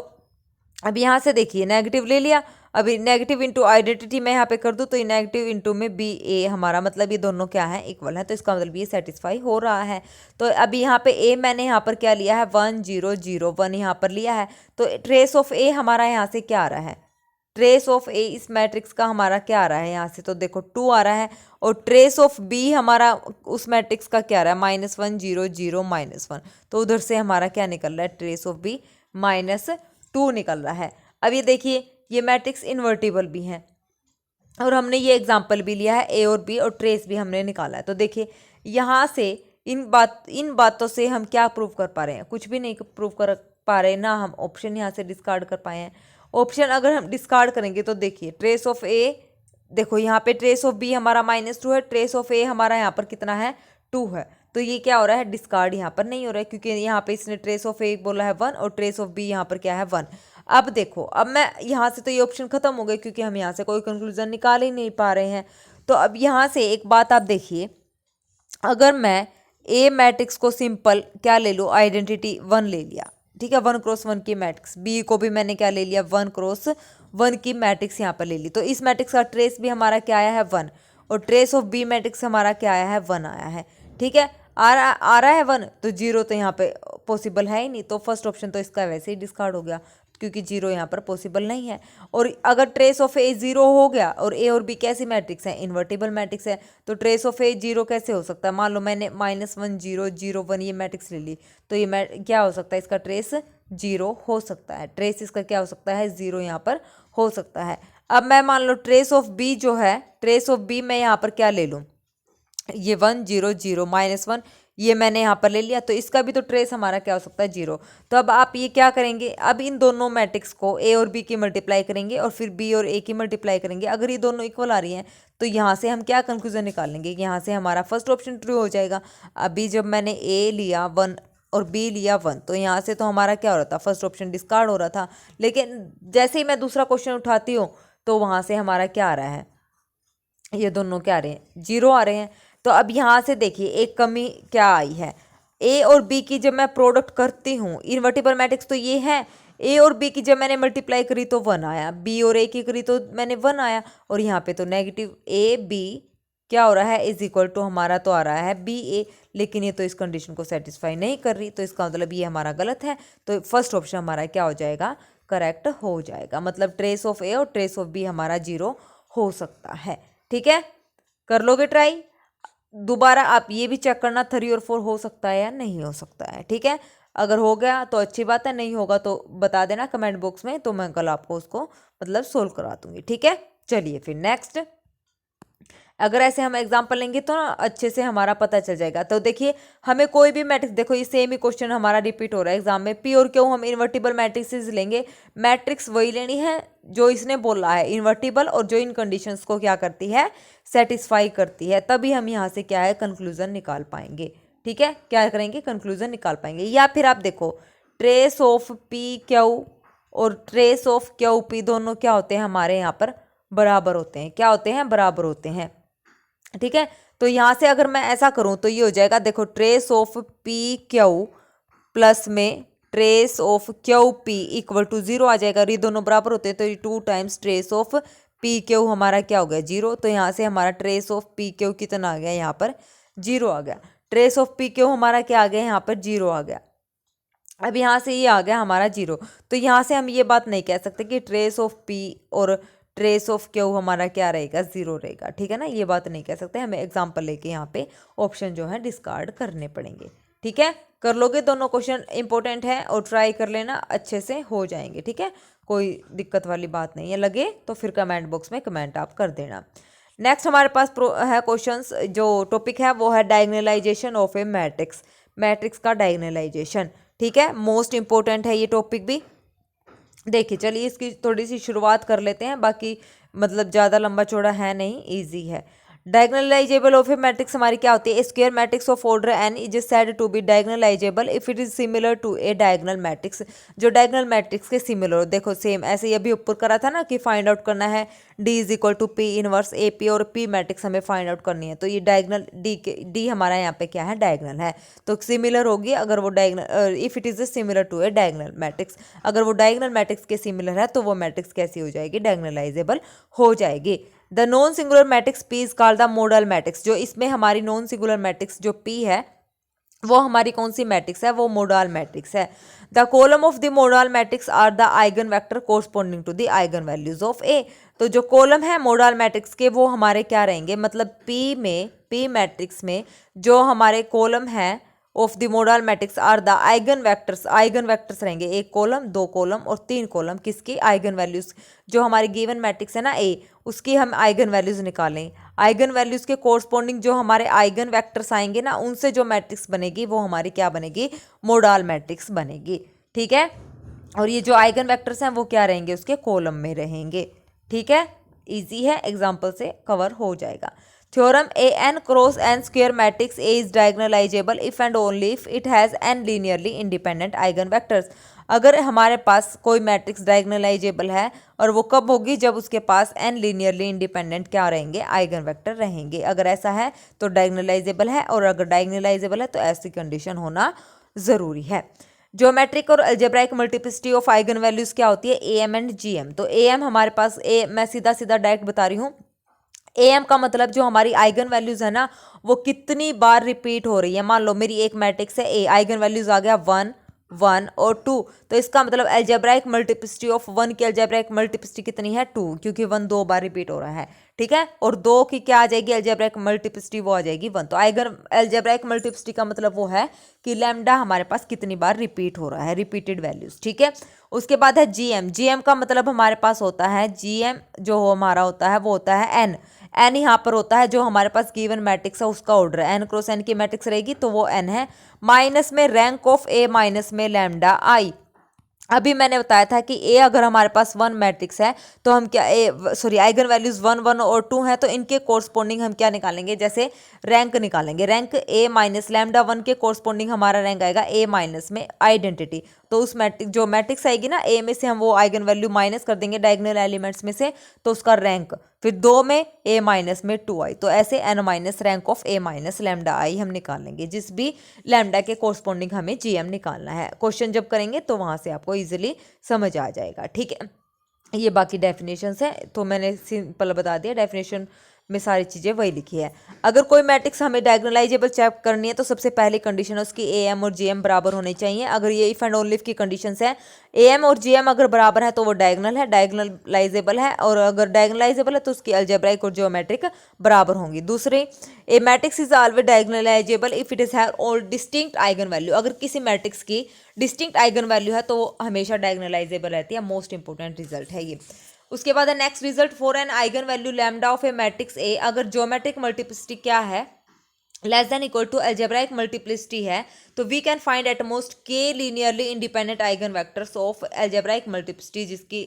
Speaker 1: अब यहाँ से देखिए नेगेटिव ले लिया, अभी नेगेटिव इंटू आइडेंटिटी मैं यहाँ पे कर दूँ तो ये नेगेटिव इंटू में बी ए हमारा, मतलब ये दोनों क्या है, इक्वल है। तो इसका मतलब ये सेटिस्फाई हो रहा है। तो अभी यहाँ पे ए मैंने यहाँ पर क्या लिया है, 1 0 0 1 यहाँ पर लिया है। तो ट्रेस ऑफ ए हमारा यहाँ से क्या आ रहा है, ट्रेस ऑफ ए इस मैट्रिक्स का हमारा क्या आ रहा है यहाँ से, तो देखो 2 आ रहा है। और ट्रेस ऑफ बी हमारा उस मैट्रिक्स का क्या आ रहा है, -1 0 0 -1। तो उधर से हमारा क्या निकल रहा है, ट्रेस ऑफ बी -2 निकल रहा है। अब ये देखिए ये मैट्रिक्स इन्वर्टिबल भी हैं और हमने ये एग्जाम्पल भी लिया है ए और बी, और ट्रेस भी हमने निकाला है। तो देखिए यहाँ से इन बातों से हम क्या प्रूव कर पा रहे हैं, कुछ भी नहीं प्रूव कर पा रहे ना। हम ऑप्शन यहाँ से डिस्कार्ड कर पाए हैं। ऑप्शन अगर हम डिस्कार्ड करेंगे तो देखिए ट्रेस ऑफ ए, देखो यहाँ पे ट्रेस ऑफ बी हमारा -2 है, ट्रेस ऑफ ए हमारा यहाँ पर कितना है, 2 है। तो ये क्या हो रहा है, डिस्कार्ड यहाँ पर नहीं हो रहा है, क्योंकि यहाँ पे इसने ट्रेस ऑफ ए बोला है 1 और ट्रेस ऑफ बी यहाँ पर क्या है 1। अब देखो, अब मैं यहाँ से तो ये ऑप्शन खत्म हो गए क्योंकि हम यहाँ से कोई कंक्लूजन निकाल ही नहीं पा रहे हैं। तो अब यहाँ से एक बात आप देखिए, अगर मैं ए मैट्रिक्स को सिंपल क्या ले लूँ, आइडेंटिटी 1 ले लिया, ठीक है, 1 क्रॉस 1 की मैट्रिक्स, बी को भी मैंने क्या ले लिया, 1 क्रॉस 1 की मैट्रिक्स यहाँ पर ले ली। तो इस मैट्रिक्स का ट्रेस भी हमारा क्या आया है 1, और ट्रेस ऑफ बी मैट्रिक्स हमारा क्या आया है 1 आया है, ठीक है। आ रहा है 1, तो 0 तो यहाँ पे पॉसिबल है ही नहीं। तो फर्स्ट ऑप्शन तो इसका वैसे ही डिस्कार्ड हो गया क्योंकि 0 यहाँ पर पॉसिबल नहीं है। और अगर ट्रेस ऑफ ए 0 हो गया, और ए और बी कैसी मैट्रिक्स है, इन्वर्टिबल मैट्रिक्स है, तो ट्रेस ऑफ ए 0 कैसे हो सकता है। मान लो मैंने -1 0 0 1 ये मैट्रिक्स ले ली, तो ये क्या हो सकता है, इसका ट्रेस 0 हो सकता है, ट्रेस इसका क्या हो सकता है, 0 यहाँ पर हो सकता है। अब मैं मान लो ट्रेस ऑफ बी जो है, ट्रेस ऑफ बी मैं यहाँ पर क्या ले लूँ, ये 1 0 0 -1 ये मैंने यहाँ पर ले लिया, तो इसका भी तो ट्रेस हमारा क्या हो सकता है, 0। तो अब आप ये क्या करेंगे, अब इन दोनों मैट्रिक्स को ए और बी की मल्टीप्लाई करेंगे और फिर बी और ए की मल्टीप्लाई करेंगे। अगर ये दोनों इक्वल आ रही हैं तो यहाँ से हम क्या कंक्लूजन निकालेंगे, यहाँ से हमारा फर्स्ट ऑप्शन ट्रू हो जाएगा। अभी जब मैंने ए लिया 1 और बी लिया 1, तो यहाँ से तो हमारा क्या हो रहा था, फर्स्ट ऑप्शन डिस्कार्ड हो रहा था। लेकिन जैसे ही मैं दूसरा क्वेश्चन उठाती हूँ तो वहाँ से हमारा क्या आ रहा है, ये दोनों क्या आ रहे हैं, 0 आ रहे हैं। तो अब यहाँ से देखिए एक कमी क्या आई है, ए और बी की जब मैं प्रोडक्ट करती हूँ, इन्वर्टिबल मैट्रिक्स तो ये है, ए और बी की जब मैंने मल्टीप्लाई करी तो 1 आया, बी और ए की करी तो मैंने 1 आया, और यहाँ पे तो नेगेटिव ए बी क्या हो रहा है इज इक्वल टू हमारा तो आ रहा है बी ए, लेकिन ये तो इस कंडीशन को सेटिस्फाई नहीं कर रही, तो इसका मतलब ये हमारा गलत है। तो फर्स्ट ऑप्शन हमारा क्या हो जाएगा, करेक्ट हो जाएगा। मतलब ट्रेस ऑफ ए और ट्रेस ऑफ बी हमारा 0 हो सकता है। ठीक है, कर लोगे ट्राई। दोबारा आप ये भी चेक करना 3 और 4 हो सकता है या नहीं हो सकता है। ठीक है, अगर हो गया तो अच्छी बात है, नहीं होगा तो बता देना कमेंट बॉक्स में, तो मैं कल आपको उसको मतलब सोल्व करा दूंगी। ठीक है, चलिए फिर नेक्स्ट। अगर ऐसे हम एग्जाम्पल लेंगे तो ना अच्छे से हमारा पता चल जाएगा। तो देखिए हमें कोई भी मैट्रिक्स, देखो ये सेम ही क्वेश्चन हमारा रिपीट हो रहा है एग्जाम में, पी और क्यू हम इन्वर्टिबल मैट्रिक्सेस लेंगे, मैट्रिक्स वही लेनी है जो इसने बोला है इन्वर्टिबल, और जो इन कंडीशंस को क्या करती है, सेटिस्फाई करती है, तभी हम यहाँ से क्या है कंक्लूजन निकाल पाएंगे। ठीक है, क्या करेंगे, कंक्लूजन निकाल पाएंगे। या फिर आप देखो ट्रेस ऑफ पी क्यू और ट्रेस ऑफ क्यू पी दोनों क्या होते हैं हमारे यहाँ पर, बराबर होते हैं। क्या होते हैं, बराबर होते हैं। ठीक है, तो यहाँ से अगर मैं ऐसा करूँ तो ये हो जाएगा, देखो trace of P Q plus में trace of Q P equal to 0 आ जाएगा। ये दोनों बराबर होते हैं तो ये 2 times trace of P Q हमारा क्या हो गया, 0। तो यहाँ से हमारा ट्रेस ऑफ पी क्यू कितना आ गया, यहाँ पर 0 आ गया। ट्रेस ऑफ पी क्यू हमारा क्या आ गया, यहाँ पर 0 आ गया। अब यहाँ से ये आ गया हमारा 0, तो यहाँ से हम ये बात नहीं कह सकते कि ट्रेस ऑफ पी और ट्रेस ऑफ क्यू हमारा क्या रहेगा, 0 रहेगा। ठीक है ना, ये बात नहीं कह सकते, हमें एग्जाम्पल लेके यहाँ पे ऑप्शन जो है डिस्कार्ड करने पड़ेंगे। ठीक है, कर लोगे, दोनों क्वेश्चन इंपॉर्टेंट है और ट्राई कर लेना, अच्छे से हो जाएंगे। ठीक है, कोई दिक्कत वाली बात नहीं है, लगे तो फिर कमेंट बॉक्स में कमेंट आप कर देना। नेक्स्ट हमारे पास है क्वेश्चंस, जो टॉपिक है वो है डायगोनलाइजेशन ऑफ ए मैट्रिक्स, मैट्रिक्स का डायगोनलाइजेशन। ठीक है, मोस्ट इंपॉर्टेंट है ये टॉपिक भी। देखिए चलिए इसकी थोड़ी सी शुरुआत कर लेते हैं, बाकी मतलब ज़्यादा लंबा चौड़ा है नहीं, इजी है। डायगोनलाइजेबल ऑफ ए मैट्रिक्स हमारी क्या होती है, square matrix of order n is said to be diagonalizable if it is similar to a diagonal matrix, जो डायगोनल मैट्रिक्स के सिमिलर हो। देखो सेम ऐसे ही अभी ऊपर करा था ना कि फाइंड आउट करना है D is equal to P inverse A P, और पी मैट्रिक्स हमें फाइंड आउट करनी है। तो ये डायगोनल डी हमारा यहाँ पे क्या है, डायगोनल है, तो सिमिलर होगी अगर वो diagonal, if it is similar to a diagonal matrix, अगर वो डायगोनल मैट्रिक्स के सिमिलर है तो वो मैट्रिक्स कैसी हो जाएगी, डायगोनलाइजेबल हो जाएगी। The non singular matrix P is called the modal matrix, जो इसमें हमारी नॉन सिंगुलर मैट्रिक्स जो पी है वो हमारी कौन सी मैट्रिक्स है, वो मोडाल मैट्रिक्स है। The column of the modal matrix are the eigen vector corresponding to the eigen values of A, तो जो कॉलम है मोडाल मैट्रिक्स के वो हमारे क्या रहेंगे, मतलब पी मैट्रिक्स में जो हमारे कॉलम है of the modal matrix are the eigen vectors रहेंगे, एक कॉलम, दो कॉलम और तीन कॉलम, किसकी, आइगन वैल्यूज, जो हमारी गिवन मैट्रिक्स है ना ए, उसकी हम आइगन वैल्यूज निकालें। आइगन वैल्यूज के कोरस्पॉन्डिंग जो हमारे आइगन वेक्टर्स आएंगे ना, उनसे जो मैट्रिक्स बनेगी वो हमारी क्या बनेगी, मोडाल मैट्रिक्स बनेगी। ठीक है, और ये जो आइगन वेक्टर्स हैं वो क्या रहेंगे, उसके कॉलम में रहेंगे। ठीक है, इजी है, एग्जाम्पल से कवर हो जाएगा। Theorem A n cross n square matrix A is diagonalizable if and only if it has n linearly independent eigen vectors, अगर हमारे पास कोई मैट्रिक्स डायगोनलाइजेबल है, और वो कब होगी, जब उसके पास एन लीनियरली इंडिपेंडेंट क्या रहेंगे, आइगन वेक्टर रहेंगे। अगर ऐसा है तो डायगोनलाइजेबल है, और अगर डायगोनलाइजेबल है तो ऐसी कंडीशन होना ज़रूरी है। ज्योमेट्रिक और algebraic multiplicity of eigen values क्या होती है, A M and G M. तो ए एम हमारे पास मैं सीधा सीधा डायरेक्ट बता रही हूँ, ए एम का मतलब जो हमारी आइगन वैल्यूज है ना वो कितनी बार रिपीट हो रही है। मान लो मेरी एक मैट्रिक्स है ए, आइगन वैल्यूज आ गया 1 1 और 2, तो इसका मतलब अलजेब्राइक मल्टीप्लिसिटी ऑफ 1 की अलजेब्राइक मल्टीप्लिसिटी कितनी है, 2, क्योंकि 1 2 बार रिपीट हो रहा है। ठीक है, और 2 की क्या आ जाएगी अलजेब्राइक मल्टीप्लिसिटी, वो आ जाएगी 1। तो आइगन अलजेब्राइक मल्टीप्लिसिटी का मतलब वो है कि लैम्डा हमारे पास कितनी बार रिपीट हो रहा है, रिपीटेड वैल्यूज। ठीक है, उसके बाद है जीएम। जीएम का मतलब हमारे पास होता है, जीएम जो हमारा होता है वो होता है एन। एन यहाँ पर होता है जो हमारे पास गिवन मैट्रिक्स है उसका ऑर्डर, एन क्रॉस एन की मैट्रिक्स रहेगी तो वो एन है, माइनस में रैंक ऑफ ए माइनस में लैम्डा आई। अभी मैंने बताया था कि ए अगर हमारे पास 1 मैट्रिक्स है तो हम क्या आइगन वैल्यूज 1 1 और 2 हैं, तो इनके कोरस्पॉन्डिंग हम क्या निकालेंगे, जैसे रैंक निकालेंगे। रैंक ए माइनस लैम्डा 1 के कोरस्पॉन्डिंग हमारा रैंक आएगा ए माइनस में आइडेंटिटी। तो उस मैट्रिक्स जो मैट्रिक्स आएगी ना ए में से हम वो आइगन वैल्यू माइनस कर देंगे डायगोनल एलिमेंट्स में से, तो उसका रैंक, फिर 2 में a माइनस में 2i, तो ऐसे n minus rank of a minus lambda I हम निकालेंगे, जिस भी लैम्डा के कोरस्पॉन्डिंग हमें gm निकालना है। क्वेश्चन जब करेंगे तो वहाँ से आपको इजीली समझ आ जाएगा, ठीक है। ये बाकी डेफिनेशंस है तो मैंने सिंपल बता दिया, डेफिनेशन में सारी चीज़ें वही लिखी है। अगर कोई मैट्रिक्स हमें डायगोनलाइजेबल चेक करनी है तो सबसे पहली कंडीशन है उसकी ए एम और जी एम बराबर होने चाहिए। अगर ये इफ एंड ओनली इफ की कंडीशंस है, ए एम और जी एम अगर बराबर है तो वो डायगोनल है, डायगोनलाइजेबल है, और अगर डायगोनलाइजेबल है तो उसकी अलजेब्राइक और ज्योमेट्रिक बराबर होंगी। दूसरी, A matrix is always diagonalizable if it is have all distinct eigen value. अगर किसी मैट्रिक्स की डिस्टिंक्ट आइगन वैल्यू है तो वो हमेशा डायगोनलाइजेबल रहती है। मोस्ट इंपॉर्टेंट रिजल्ट है ये। उसके बाद है next result, for an eigen value lambda of A matrix A, अगर ज्योमेट्रिक मल्टीप्लिसिटी क्या है, less than equal to algebraic multiplicity है, तो we can find at most K linearly independent eigen vectors of algebraic multiplicity, जिसकी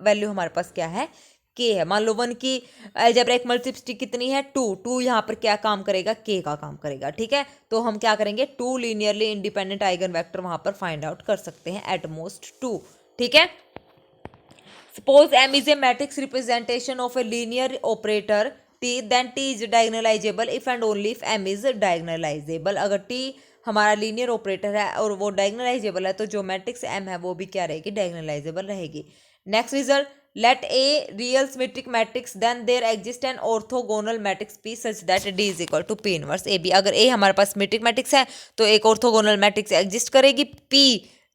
Speaker 1: value हमारे पास क्या है, के है। मान लो 1 की अलजेब्राइक मल्टीप्लिसिटी कितनी है, 2 यहाँ पर क्या काम करेगा, के का काम करेगा, ठीक है। तो हम क्या करेंगे, 2 लीनियरली इंडिपेंडेंट आइगन वेक्टर वहां पर फाइंड आउट कर सकते हैं एट मोस्ट 2, ठीक है। Suppose M is a matrix representation of a linear operator T, then T is diagonalizable if and only if M is diagonalizable। अगर T हमारा linear operator है और वो डायगोनलाइजेबल है तो जो मैट्रिक्स M है वो भी क्या रहेगी, डायगोनलाइजेबल रहेगी। Next result, let A real symmetric matrix then there exist an orthogonal matrix P such that D is equal to P inverse A B. अगर A हमारे पास सिमेट्रिक मैट्रिक्स है तो एक ऑर्थोगोनल मैट्रिक्स एग्जिस्ट करेगी P,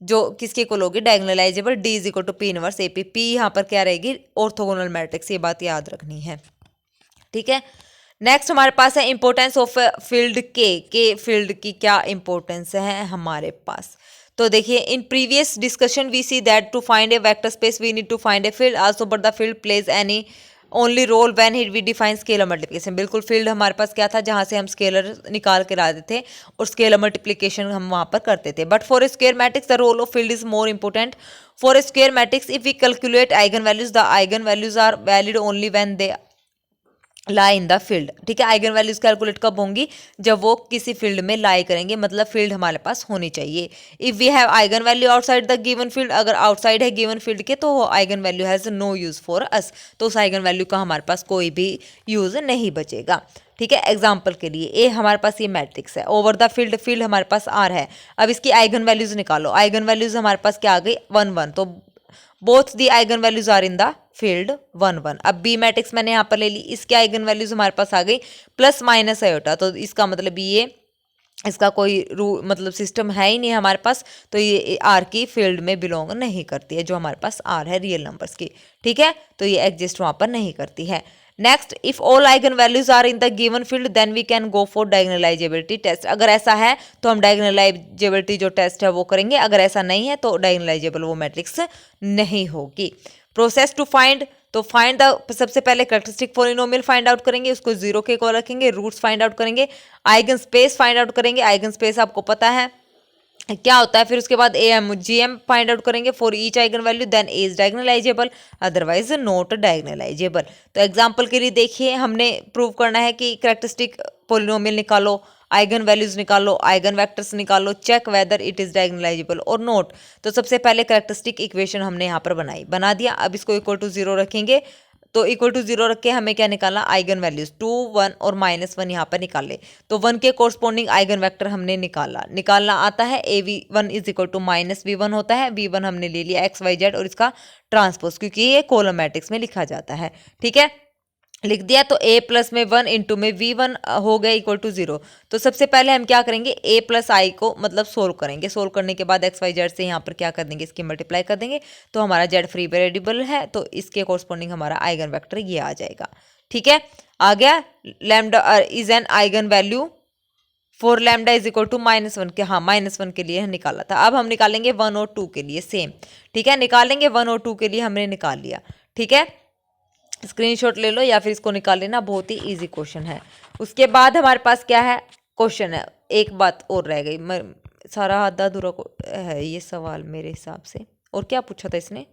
Speaker 1: जो किसके equal होगी, diagonalizable, D is equal to P inverse A P. P यहाँ पर क्या रहेगी, ऑर्थोगोनल मैट्रिक्स, ये बात याद रखनी है, ठीक है। नेक्स्ट हमारे पास है इंपॉर्टेंस ऑफ फील्ड के फील्ड की क्या इंपॉर्टेंस है हमारे पास। तो देखिए, in previous discussion we see that to find a vector space we need to find a field also, but the field plays any only role when we define scalar multiplication. बिल्कुल, field हमारे पास क्या था, जहां से हम scalar निकाल के लाते थे और स्केलर मल्टीप्लिकेशन हम वहां पर करते थे। But for a square matrix the role of field is more important. For a square matrix if we calculate eigen values, the eigen values are valid only when they lie in the field, ठीक है। Eigen values calculate कब होंगी, जब वो किसी field में लाई करेंगे, मतलब फील्ड हमारे पास होनी चाहिए। If we have eigen value outside the given field, अगर आउटसाइड है गिवन फील्ड के तो वो eigen value has no use for us, तो उस आइगन वैल्यू का हमारे पास कोई भी यूज नहीं बचेगा, ठीक है। एग्जाम्पल के लिए ए हमारे पास ये मैट्रिक्स है, ओवर द फील्ड हमारे पास आर है। अब इसकी आइगन वैल्यूज निकालो, आइगन वैल्यूज हमारे पास क्या आ गई, 1 1, तो both the eigen values are in the field 1 1। अब बी मैट्रिक्स मैंने यहाँ पर ले ली, इसके आइगन वैल्यूज हमारे पास आ गई प्लस माइनस आयोटा, तो इसका मतलब ये इसका कोई मतलब सिस्टम है ही नहीं हमारे पास, तो ये आर की फील्ड में बिलोंग नहीं करती है, जो हमारे पास आर है रियल नंबर्स की, ठीक है। तो ये एग्जिस्ट वहाँ पर नहीं करती है। Next, if all eigen values are in the given field then we can go for diagonalizability test. अगर ऐसा है तो हम डायगोनलाइजेबिलिटी जो टेस्ट है वो करेंगे, अगर ऐसा नहीं है तो डायगोनलाइजेबल वो मैट्रिक्स नहीं होगी। प्रोसेस टू फाइंड, तो फाइंड द, सबसे पहले कैरेक्टरिस्टिक पॉलिनोमियल फाइंड आउट करेंगे, उसको 0 के इक्वल रखेंगे, रूट्स फाइंड आउट करेंगे, आइगन स्पेस फाइंड आउट करेंगे, आइगन स्पेस आपको पता है क्या होता है। फिर उसके बाद A M G M find out करेंगे for each eigen value, then A is diagonalizable otherwise not diagonalizable. तो एग्जांपल के लिए देखिए, हमने प्रूव करना है कि कैरेक्टरिस्टिक पॉलिनोमियल निकालो, आइगन वैल्यूज निकालो, आइगन वेक्टर्स निकालो, check whether it is diagonalizable और नॉट। तो सबसे पहले कैरेक्टरिस्टिक इक्वेशन हमने यहाँ पर बना दिया। अब इसको इक्वल टू 0 रखेंगे, तो इक्वल टू 0 रख के हमें क्या निकालना, आइगन वैल्यूज 2 1 और -1 यहाँ पर निकाले, तो 1 के कोरस्पॉन्डिंग आइगन वेक्टर हमने निकालना आता है। AV1 is equal to -V1 होता है, V1 हमने ले लिया XYZ और इसका ट्रांसपोज, क्योंकि ये कॉलम मैट्रिक्स में लिखा जाता है, ठीक है, लिख दिया। तो a प्लस में 1 इंटू में V1 हो गया इक्वल टू 0। तो सबसे पहले हम क्या करेंगे, a प्लस आई को मतलब सोल्व करेंगे, सोल्व करने के बाद XYZ से यहाँ पर क्या कर देंगे, इसकी मल्टीप्लाई कर देंगे, तो हमारा Z फ्री वेरिएबल है, तो इसके कोरस्पॉन्डिंग हमारा आइगन वेक्टर ये आ जाएगा, ठीक है। आ गया, lambda is an eigen value for lambda is equal to -1 के, हाँ -1 के लिए निकाला था। अब हम निकालेंगे 1 और 2 के लिए सेम, ठीक है, निकालेंगे 1 और 2 के लिए हमने निकाल लिया, ठीक है। स्क्रीनशॉट ले लो या फिर इसको निकाल लेना, बहुत ही इजी क्वेश्चन है। उसके बाद हमारे पास क्या है, क्वेश्चन है, एक बात और रह गई, सारा आधा अधूरा है ये सवाल मेरे हिसाब से। और क्या पूछा था इसने,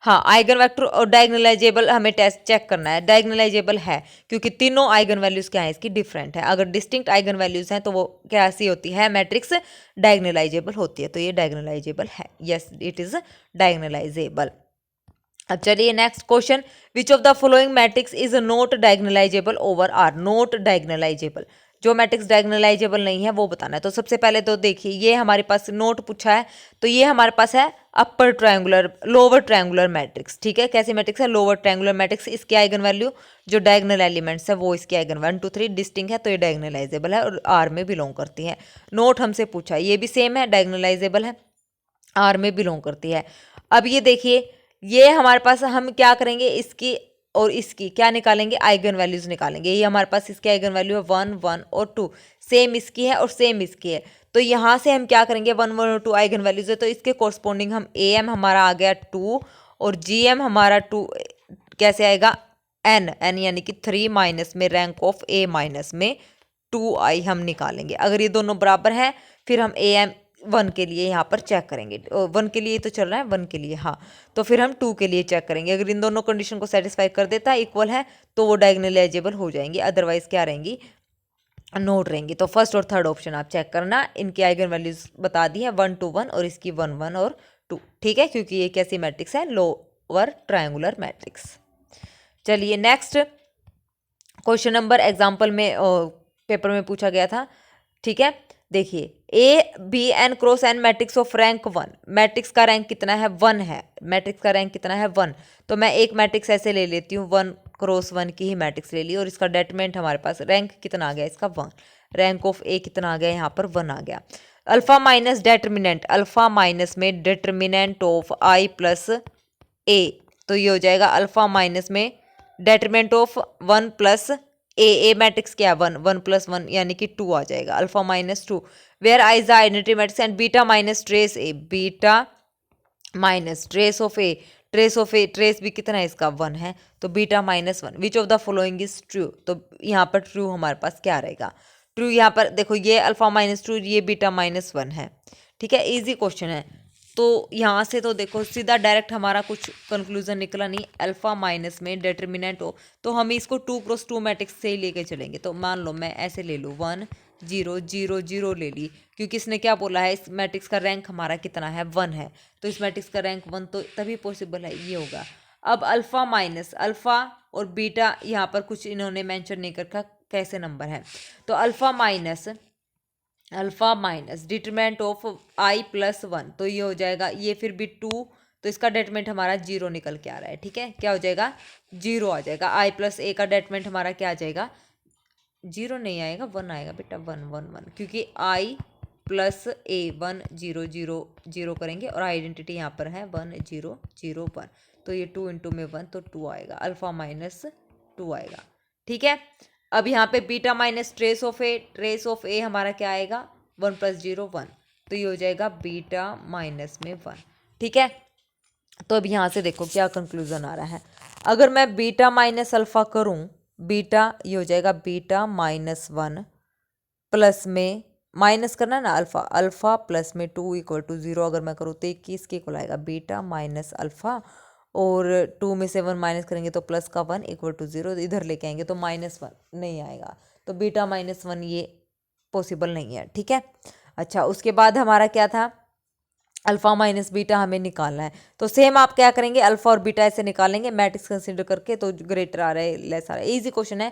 Speaker 1: हाँ, आइगन वेक्टर और डायगोनलाइजेबल हमें टेस्ट चेक करना है। डायगोनलाइजेबल है क्योंकि तीनों आइगन वैल्यूज क्या है, इसकी डिफरेंट है। अगर डिस्टिंक्ट आइगन वैल्यूज हैं तो वो कैसी होती है, मैट्रिक्स डायगोनलाइजेबल होती है, तो ये डायगोनलाइजेबल है, यस इट इज डायगोनलाइजेबल। अब चलिए next question, which of the following matrix is not diagonalizable over R, not diagonalizable, जो मैट्रिक्स डायगोनलाइजेबल नहीं है वो बताना है। तो सबसे पहले तो देखिए ये हमारे पास नोट पूछा है, तो ये हमारे पास है upper triangular lower triangular matrix, ठीक है। कैसी मैट्रिक्स है? Lower triangular matrix. इसके आइगन वैल्यू जो डायगोनल एलिमेंट्स है वो इसके आइगन 1 2 3 डिस्टिंक्ट है, तो ये डायगोनलाइजेबल है और आर में बिलोंग करती है। नोट हमसे पूछा है, ये भी सेम है, डायगोनलाइजेबल है, आर में बिलोंग करती है। अब ये देखिए ये हमारे पास हम क्या करेंगे, इसकी और इसकी क्या निकालेंगे, आइगन वैल्यूज निकालेंगे। ये हमारे पास इसके आइगन वैल्यू है 1 1 और 2, सेम इसकी है और सेम इसकी है। तो यहाँ से हम क्या करेंगे, 1 1 और 2 आइगन वैल्यूज है, तो इसके कोरस्पोंडिंग हम ए एम हमारा आ गया 2 और जी एम हमारा 2 कैसे आएगा, एन एन यानी कि 3 माइनस में रैंक ऑफ ए माइनस में 2 आई हम निकालेंगे। अगर ये दोनों बराबर हैं फिर हम ए एम 1 के लिए यहाँ पर चेक करेंगे, 1 के लिए तो चल रहा है 1 के लिए, हाँ, तो फिर हम 2 के लिए चेक करेंगे। अगर इन दोनों कंडीशन को सेटिस्फाई कर देता है, इक्वल है, तो वो डायगोनलाइजेबल हो जाएंगी, अदरवाइज क्या रहेंगी, नोट रहेंगी। तो फर्स्ट और थर्ड ऑप्शन आप चेक करना, इनकी आइगन वैल्यूज बता दी है 1 2 1 और इसकी 1 1 और 2, ठीक है, क्योंकि ये कैसी मैट्रिक्स है, लोअर ट्रायंगुलर मैट्रिक्स। चलिए नेक्स्ट क्वेश्चन नंबर एग्जाम्पल में पेपर में पूछा गया था, ठीक है। देखिए A B n cross n matrix of rank 1, matrix का रैंक कितना है, 1 है, मैट्रिक्स का रैंक कितना है 1। तो मैं एक मैट्रिक्स ऐसे ले लेती हूँ 1 क्रॉस 1 की ही मैट्रिक्स ले ली और इसका डेटरमिनेंट हमारे पास रैंक कितना आ गया इसका 1, रैंक ऑफ ए कितना आ गया यहाँ पर 1 आ गया। Alpha minus determinant, alpha minus में डेटरमिनेंट ऑफ आई प्लस ए, तो ये हो जाएगा अल्फा माइनस में determinant of 1 plus A matrix क्या है 1 1 प्लस 1 यानी कि 2 आ जाएगा, alpha minus 2, where I is the identity matrix and beta minus trace A, beta minus trace of A, trace of A, trace भी कितना है इसका 1 है, तो beta minus 1, which of the following is true, तो यहाँ पर ट्रू हमारे पास क्या रहेगा, ट्रू। यहाँ पर देखो ये अल्फा माइनस 2, ये बीटा माइनस 1 है, ठीक है, इजी क्वेश्चन है। तो यहाँ से तो देखो सीधा डायरेक्ट हमारा कुछ कंक्लूजन निकला नहीं, अल्फा माइनस में डिटरमिनेंट हो, तो हम इसको 2 क्रॉस 2 मैट्रिक्स से ही लेके चलेंगे। तो मान लो मैं ऐसे ले लूँ 1 0 0 0 ले ली, क्योंकि इसने क्या बोला है, इस मैट्रिक्स का रैंक हमारा कितना है 1 है, तो इस मैट्रिक्स का रैंक 1 तो तभी पॉसिबल है, ये होगा। अब अल्फा माइनस, अल्फा और बीटा यहाँ पर कुछ इन्होंने मेंशन नहीं कर रखा कैसे नंबर है, तो alpha minus determinant of I plus 1, तो ये हो जाएगा, ये फिर भी 2, तो इसका डेटरमिनेंट हमारा 0 निकल के आ रहा है, ठीक है, क्या हो जाएगा 0 आ जाएगा। आई प्लस ए का डेटरमिनेंट हमारा क्या आ जाएगा, 0 नहीं आएगा 1 आएगा बेटा, 1 1 1, क्योंकि आई प्लस ए 1 0 0 0 करेंगे और आइडेंटिटी यहाँ पर है 1 0 0 1, तो ये 2 इंटू में 1 तो 2 आएगा, अल्फा माइनस 2 आएगा, ठीक है। अब यहाँ पे बीटा माइनस ट्रेस ऑफ ए हमारा क्या आएगा 1 प्लस 0 1, तो ये हो जाएगा बीटा माइनस में 1, ठीक है। तो अब यहाँ से देखो क्या कंक्लूजन आ रहा है, अगर मैं बीटा माइनस अल्फा करूँ, बीटा ये हो जाएगा बीटा माइनस 1 प्लस में माइनस करना है ना अल्फा, अल्फा प्लस में 2 इक्वल टू 0 अगर मैं करूँ तो 21 के इक्वल आएगा बीटा माइनस अल्फा, और 2 में से 1 माइनस करेंगे तो प्लस का 1 इक्वल टू 0, इधर लेके आएंगे तो माइनस 1 नहीं आएगा, तो बीटा माइनस 1 ये पॉसिबल नहीं है, ठीक है। अच्छा उसके बाद हमारा क्या था, अल्फा माइनस बीटा हमें निकालना है, तो सेम आप क्या करेंगे, अल्फा और बीटा ऐसे निकालेंगे मैट्रिक्स कंसिडर करके, तो ग्रेटर आ रहा है लेस आ रहा है, इजी क्वेश्चन है,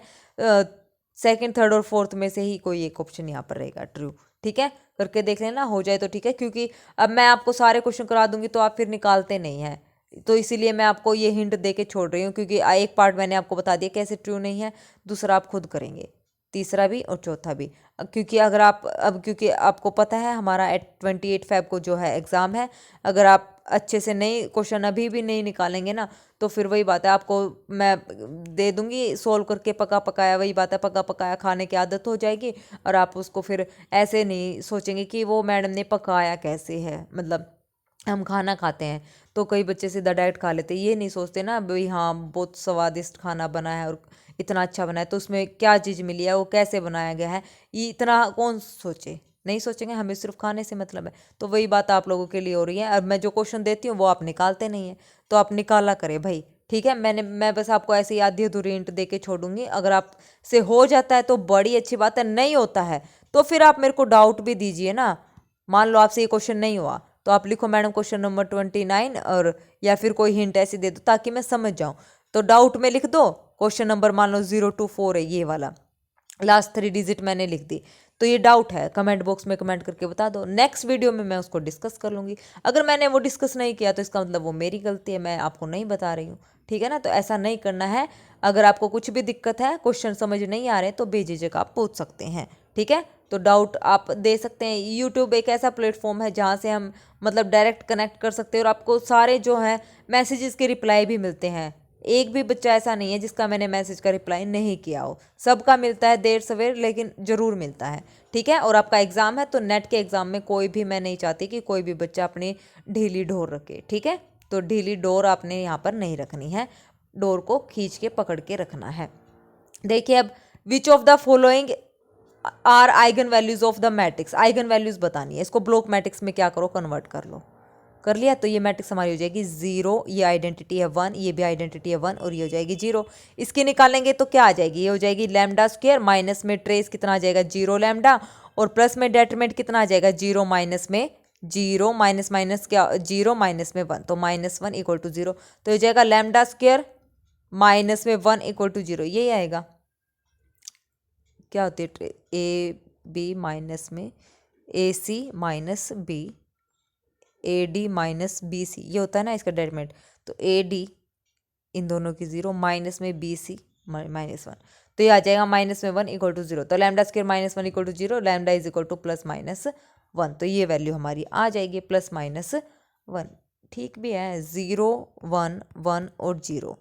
Speaker 1: सेकंड थर्ड और फोर्थ में से ही कोई एक ऑप्शन यहाँ पर रहेगा ट्रू, ठीक है, करके देख लेना, हो जाए तो ठीक है, क्योंकि अब मैं आपको सारे क्वेश्चन करा दूंगी तो आप फिर निकालते नहीं हैं, तो इसीलिए मैं आपको ये हिंट दे के छोड़ रही हूँ, क्योंकि एक पार्ट मैंने आपको बता दिया कैसे ट्रू नहीं है, दूसरा आप खुद करेंगे, तीसरा भी और चौथा भी, क्योंकि अगर आप क्योंकि आपको पता है हमारा 28 फेब को जो है एग्ज़ाम है, अगर आप अच्छे से नहीं क्वेश्चन अभी भी नहीं निकालेंगे ना, तो फिर वही बात है, आपको मैं दे दूंगी सोल्व करके पका पकाया, वही बात है पका पकाया खाने की आदत हो जाएगी, और आप उसको फिर ऐसे नहीं सोचेंगे कि वो मैडम ने पकाया कैसे है, मतलब हम खाना खाते हैं तो कई बच्चे सीधा डाइट खा लेते हैं, ये नहीं सोचते ना भाई हाँ बहुत स्वादिष्ट खाना बना है और इतना अच्छा बना है, तो उसमें क्या चीज़ मिली है, वो कैसे बनाया गया है, ये इतना कौन सोचे, नहीं सोचेंगे, हमें सिर्फ खाने से मतलब है। तो वही बात आप लोगों के लिए हो रही है, अब मैं जो क्वेश्चन देती हूँ वो आप निकालते नहीं हैं, तो आप निकाला करें भाई, ठीक है। मैं बस आपको ऐसे ही आधी अधूरी हिंट दे के छोड़ूंगी, अगर आप से हो जाता है तो बड़ी अच्छी बात है, नहीं होता है तो फिर आप मेरे को डाउट भी दीजिए ना, मान लो आपसे ये क्वेश्चन नहीं हुआ तो आप लिखो मैडम क्वेश्चन नंबर 29 और या फिर कोई हिंट ऐसी दे दो ताकि मैं समझ जाऊं। तो डाउट में लिख दो क्वेश्चन नंबर मान लो 024 है ये वाला, लास्ट 3 डिजिट मैंने लिख दी। तो ये डाउट है, कमेंट बॉक्स में कमेंट करके बता दो, नेक्स्ट वीडियो में मैं उसको डिस्कस कर लूँगी। अगर मैंने वो डिस्कस नहीं किया तो इसका मतलब वो मेरी गलती है, मैं आपको नहीं बता रही हूँ, ठीक है ना। तो ऐसा नहीं करना है। अगर आपको कुछ भी दिक्कत है, क्वेश्चन समझ नहीं आ रहे तो बेझिझक आप पूछ सकते हैं, ठीक है। तो डाउट आप दे सकते हैं। यूट्यूब एक ऐसा प्लेटफॉर्म है जहाँ से हम मतलब डायरेक्ट कनेक्ट कर सकते हैं और आपको सारे जो हैं मैसेजेस के रिप्लाई भी मिलते हैं। एक भी बच्चा ऐसा नहीं है जिसका मैंने मैसेज का रिप्लाई नहीं किया हो, सबका मिलता है देर सवेर लेकिन ज़रूर मिलता है, ठीक है। और आपका एग्ज़ाम है तो नेट के एग्ज़ाम में कोई भी, मैं नहीं चाहती कि कोई भी बच्चा अपनी ढीली डोर रखे, ठीक है। तो ढीली डोर आपने यहाँ पर नहीं रखनी है, डोर को खींच के पकड़ के रखना है। देखिए अब, which of the following are eigen values of the matrix, eigen values बतानी है। इसको ब्लॉक मैट्रिक्स में क्या करो, कन्वर्ट कर लो। कर लिया तो ये मैट्रिक्स हमारी हो जाएगी 0, ये आइडेंटिटी है 1, ये भी आइडेंटिटी है 1 और ये हो जाएगी 0। इसकी निकालेंगे तो क्या आ जाएगी, ये हो जाएगी लैम्डा स्क्वायर, माइनस में ट्रेस कितना आ जाएगा 0 लैम्डा, और प्लस में डेटरमिनेंट कितना आ जाएगा 0 माइनस में 0, माइनस माइनस क्या 0 माइनस में 1, तो -1 इक्वल टू 0। तो हो जाएगा लैम्डा स्क्वायर माइनस में 1 इक्वल टू 0, यही आएगा। क्या होती है ए बी माइनस में A C minus B, A D minus B C, ये होता है ना इसका डेटरमिनेंट। तो ए डी इन दोनों की 0 माइनस में बी सी -1, तो ये आ जाएगा -1 इक्वल टू 0। तो lambda square -1 equal to 0, lambda is equal to +-1, तो ये वैल्यू हमारी आ जाएगी +-1। ठीक भी है, 0 1 1 और 0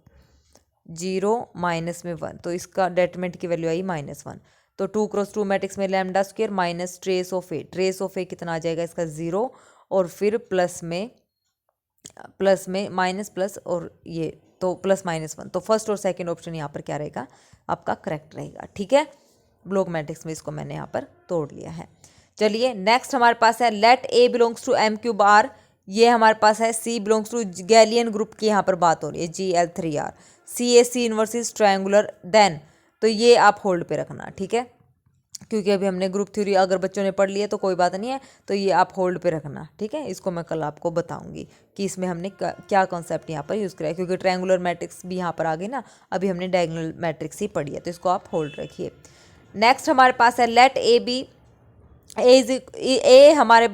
Speaker 1: 0 -1, तो इसका डेटरमिनेंट की वैल्यू आई -1। तो 2 क्रॉस 2 मैट्रिक्स में lambda square minus trace of A, trace of A कितना आ जाएगा इसका 0, और फिर प्लस में माइनस प्लस और ये तो +-1। तो फर्स्ट और सेकंड ऑप्शन यहाँ पर क्या रहेगा, आपका करेक्ट रहेगा, ठीक है। ब्लॉक मैट्रिक्स में इसको मैंने यहाँ पर तोड़ लिया है। चलिए नेक्स्ट हमारे पास है let A belongs to M3R, ये हमारे पास है सी बिलोंग्स टू गैलियन ग्रुप की यहाँ पर बात हो रही है, Gl3R, CAC inverse is triangular, then तो ये आप होल्ड पे रखना, ठीक है, क्योंकि अभी हमने ग्रुप थ्योरी अगर बच्चों ने पढ़ लिया तो कोई बात नहीं है, तो ये आप होल्ड पे रखना, ठीक है। इसको मैं कल आपको बताऊंगी कि इसमें हमने क्या कॉन्सेप्ट यहाँ पर यूज़ करा है, क्योंकि ट्रायंगुलर मैट्रिक्स भी यहाँ पर आ गई ना, अभी हमने डायगोनल मैट्रिक्स ही पढ़ी है, तो इसको आप होल्ड रखिए। नेक्स्ट हमारे पास है लेट ए बी ए हमारे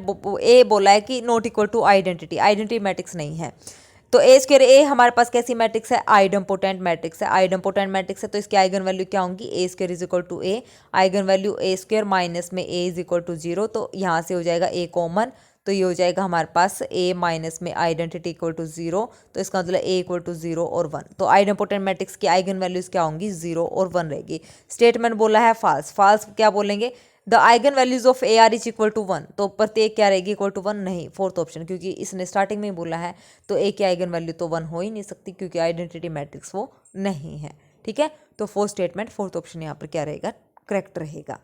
Speaker 1: ए बोला है कि not equal to identity, identity matrix नहीं है। तो ए स्क्वायर ए हमारे पास कैसी मैट्रिक्स है, आइडम्पोटेंट मैट्रिक्स है, आइडम्पोटेंट मैट्रिक्स है, तो इसकी आइगन वैल्यू क्या होंगी, A square is equal to A, eigen value A square minus में ए इज इक्वल टू 0, तो यहाँ से हो जाएगा ए कॉमन, तो ये हो जाएगा हमारे पास ए माइनस में आइडेंटिटी इक्वल टू 0, तो इसका मतलब ए इक्वल टू 0 और 1। तो आइडम्पोटेंट मैट्रिक्स की आइगन वैल्यूज क्या होंगी, 0 और 1 रहेगी। स्टेटमेंट बोला है फाल्स, फाल्स क्या बोलेंगे, the eigen values of A are is equal to 1, तो प्रत्येक क्या रहेगी इक्वल टू 1, नहीं, फोर्थ ऑप्शन, क्योंकि इसने स्टार्टिंग में ही बोला है, तो ए की आइगन वैल्यू तो 1 हो ही नहीं सकती क्योंकि आइडेंटिटी मैट्रिक्स वो नहीं है, ठीक है। तो फोर्थ स्टेटमेंट, फोर्थ ऑप्शन यहाँ पर क्या रहेगा, करेक्ट रहेगा,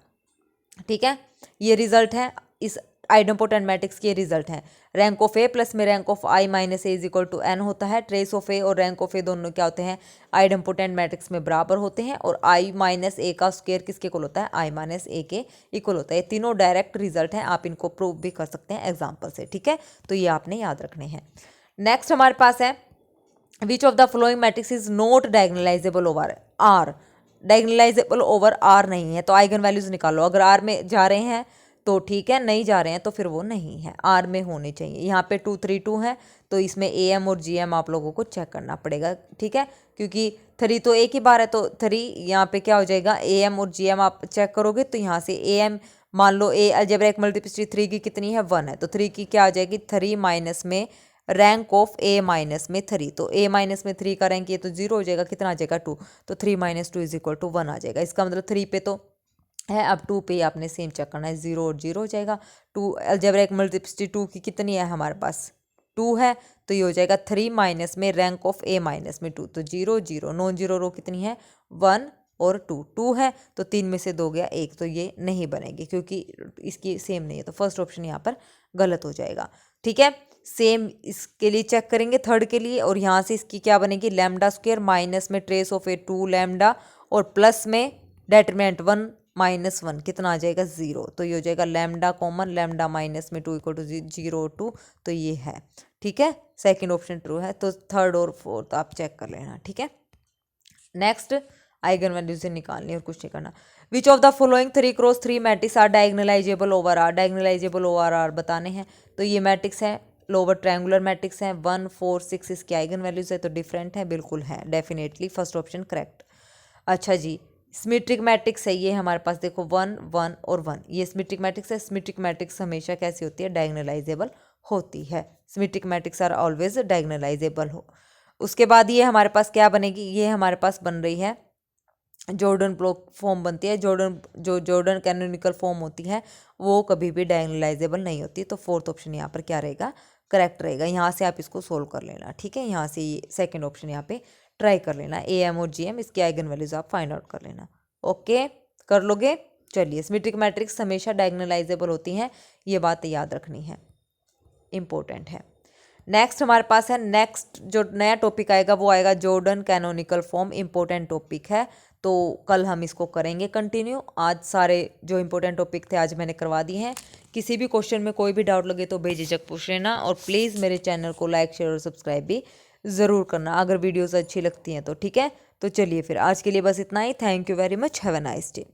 Speaker 1: ठीक है। ये रिजल्ट है इस आइडम्पोटेंट मैट्रिक्स के, रिजल्ट है रैंक ऑफ ए प्लस में rank of I minus A is equal to n होता है। ट्रेस ऑफ ए और रैंक ऑफ ए दोनों क्या होते हैं, आइडम्पोटेंट मैट्रिक्स में बराबर होते हैं, और आई माइनस ए का स्क्वायर किसके इक्वल होता है, आई माइनस ए के इक्वल होता है। ये तीनों डायरेक्ट रिजल्ट हैं, आप इनको प्रूव भी कर सकते हैं एग्जाम्पल से, ठीक है। तो ये आपने याद रखने हैं। नेक्स्ट हमारे पास है which of the following matrix is not diagonalizable over R, diagonalizable over R नहीं है, तो आइगन वैल्यूज निकालो। अगर आर में जा रहे हैं तो ठीक है, नहीं जा रहे हैं तो फिर वो नहीं है, आर में होने चाहिए। यहाँ पे 2 3 2 है, तो इसमें ए एम और जी एम आप लोगों को चेक करना पड़ेगा, ठीक है, क्योंकि 3 तो एक ही बार है, तो 3 यहाँ पे क्या हो जाएगा, ए एम और जी एम आप चेक करोगे तो यहाँ से ए एम मान लो ए अलजेब्रिक मल्टीप्लिसिटी 3 की कितनी है, 1 है, तो 3 की क्या आ जाएगी, 3 माइनस में रैंक ऑफ ए माइनस में 3, तो ए माइनस में 3 का रैंक ये तो 0 हो जाएगा, कितना आ जाएगा 2, तो 3 माइनस 2 इज इक्वल टू 1 आ जाएगा। इसका मतलब 3 पे तो है, अब 2 पे आपने सेम चेक करना है, 0 और 0 हो जाएगा। 2 अलजेब्रिक मल्टीप्लिसिटी 2 की कितनी है हमारे पास, 2 है, तो ये हो जाएगा 3 माइनस में रैंक ऑफ ए माइनस में 2, तो 0 0, नॉन जीरो रो कितनी है 1 और 2, 2 है, तो 3 में से 2 गया 1, तो ये नहीं बनेगी क्योंकि इसकी सेम नहीं है, तो फर्स्ट ऑप्शन यहाँ पर गलत हो जाएगा, ठीक है। सेम इसके लिए चेक करेंगे थर्ड के लिए, और यहाँ से इसकी क्या बनेगी, लैम्डा स्क्वायर माइनस में ट्रेस ऑफ ए 2 लैम्डा और प्लस में डेटरमिनेंट 1 -1 कितना आ जाएगा 0, तो ये हो जाएगा लैम्डा कॉमन, लैम्डा माइनस में 2 = 0 2, तो ये है। ठीक है, सेकंड ऑप्शन ट्रू है। तो थर्ड और फोर्थ आप चेक कर लेना। ठीक है, नेक्स्ट आइगन वैल्यू से निकालनी और कुछ नहीं करना। Which of the following 3x3 matrix are diagonalizable over R, diagonalizable over R बताने हैं। तो ये मैट्रिक्स है, लोअर ट्रायंगुलर मैट्रिक्स है, 1 4 6 इसकी आइगन वैल्यूज है, तो डिफरेंट है, बिल्कुल है, डेफिनेटली फर्स्ट ऑप्शन करेक्ट। अच्छा जी, सिमेट्रिक मैट्रिक्स है ये हमारे पास, देखो 1 1 और 1, ये सिमेट्रिक मैट्रिक्स है। सिमेट्रिक मैट्रिक्स हमेशा कैसी होती है, डायगोनलाइजेबल होती है। Symmetric matrix are always diagonalizable हो। उसके बाद ये हमारे पास क्या बनेगी, ये हमारे पास बन रही है जॉर्डन ब्लॉक फॉर्म बनती है। जॉर्डन कैनोनिकल फॉर्म होती है वो कभी भी डायगोनलाइजेबल नहीं होती। तो फोर्थ ऑप्शन यहाँ पर क्या रहेगा, करेक्ट रहेगा। यहाँ से आप इसको सोल्व कर लेना। ठीक है, यहाँ से ये सेकंड ऑप्शन यहाँ पे ट्राई कर लेना, AM और GM इसकी आइगन वैल्यूज आप फाइंड आउट कर लेना। ओके, कर लोगे। चलिए, सिमेट्रिक मैट्रिक्स हमेशा डायगोनलाइजेबल होती हैं, ये बात याद रखनी है, इंपॉर्टेंट है। नेक्स्ट हमारे पास है, नेक्स्ट जो नया टॉपिक आएगा वो आएगा Jordan canonical form, important topic है। तो कल हम इसको करेंगे कंटिन्यू। आज सारे जो इंपॉर्टेंट टॉपिक थे आज मैंने करवा दिए हैं। किसी भी क्वेश्चन में कोई भी डाउट लगे तो बेझिझक पूछ लेना, और प्लीज़ मेरे चैनल को लाइक शेयर और सब्सक्राइब भी ज़रूर करना अगर वीडियोज़ अच्छी लगती हैं तो। ठीक है, तो चलिए फिर आज के लिए बस इतना ही। Thank you very much, have a nice day.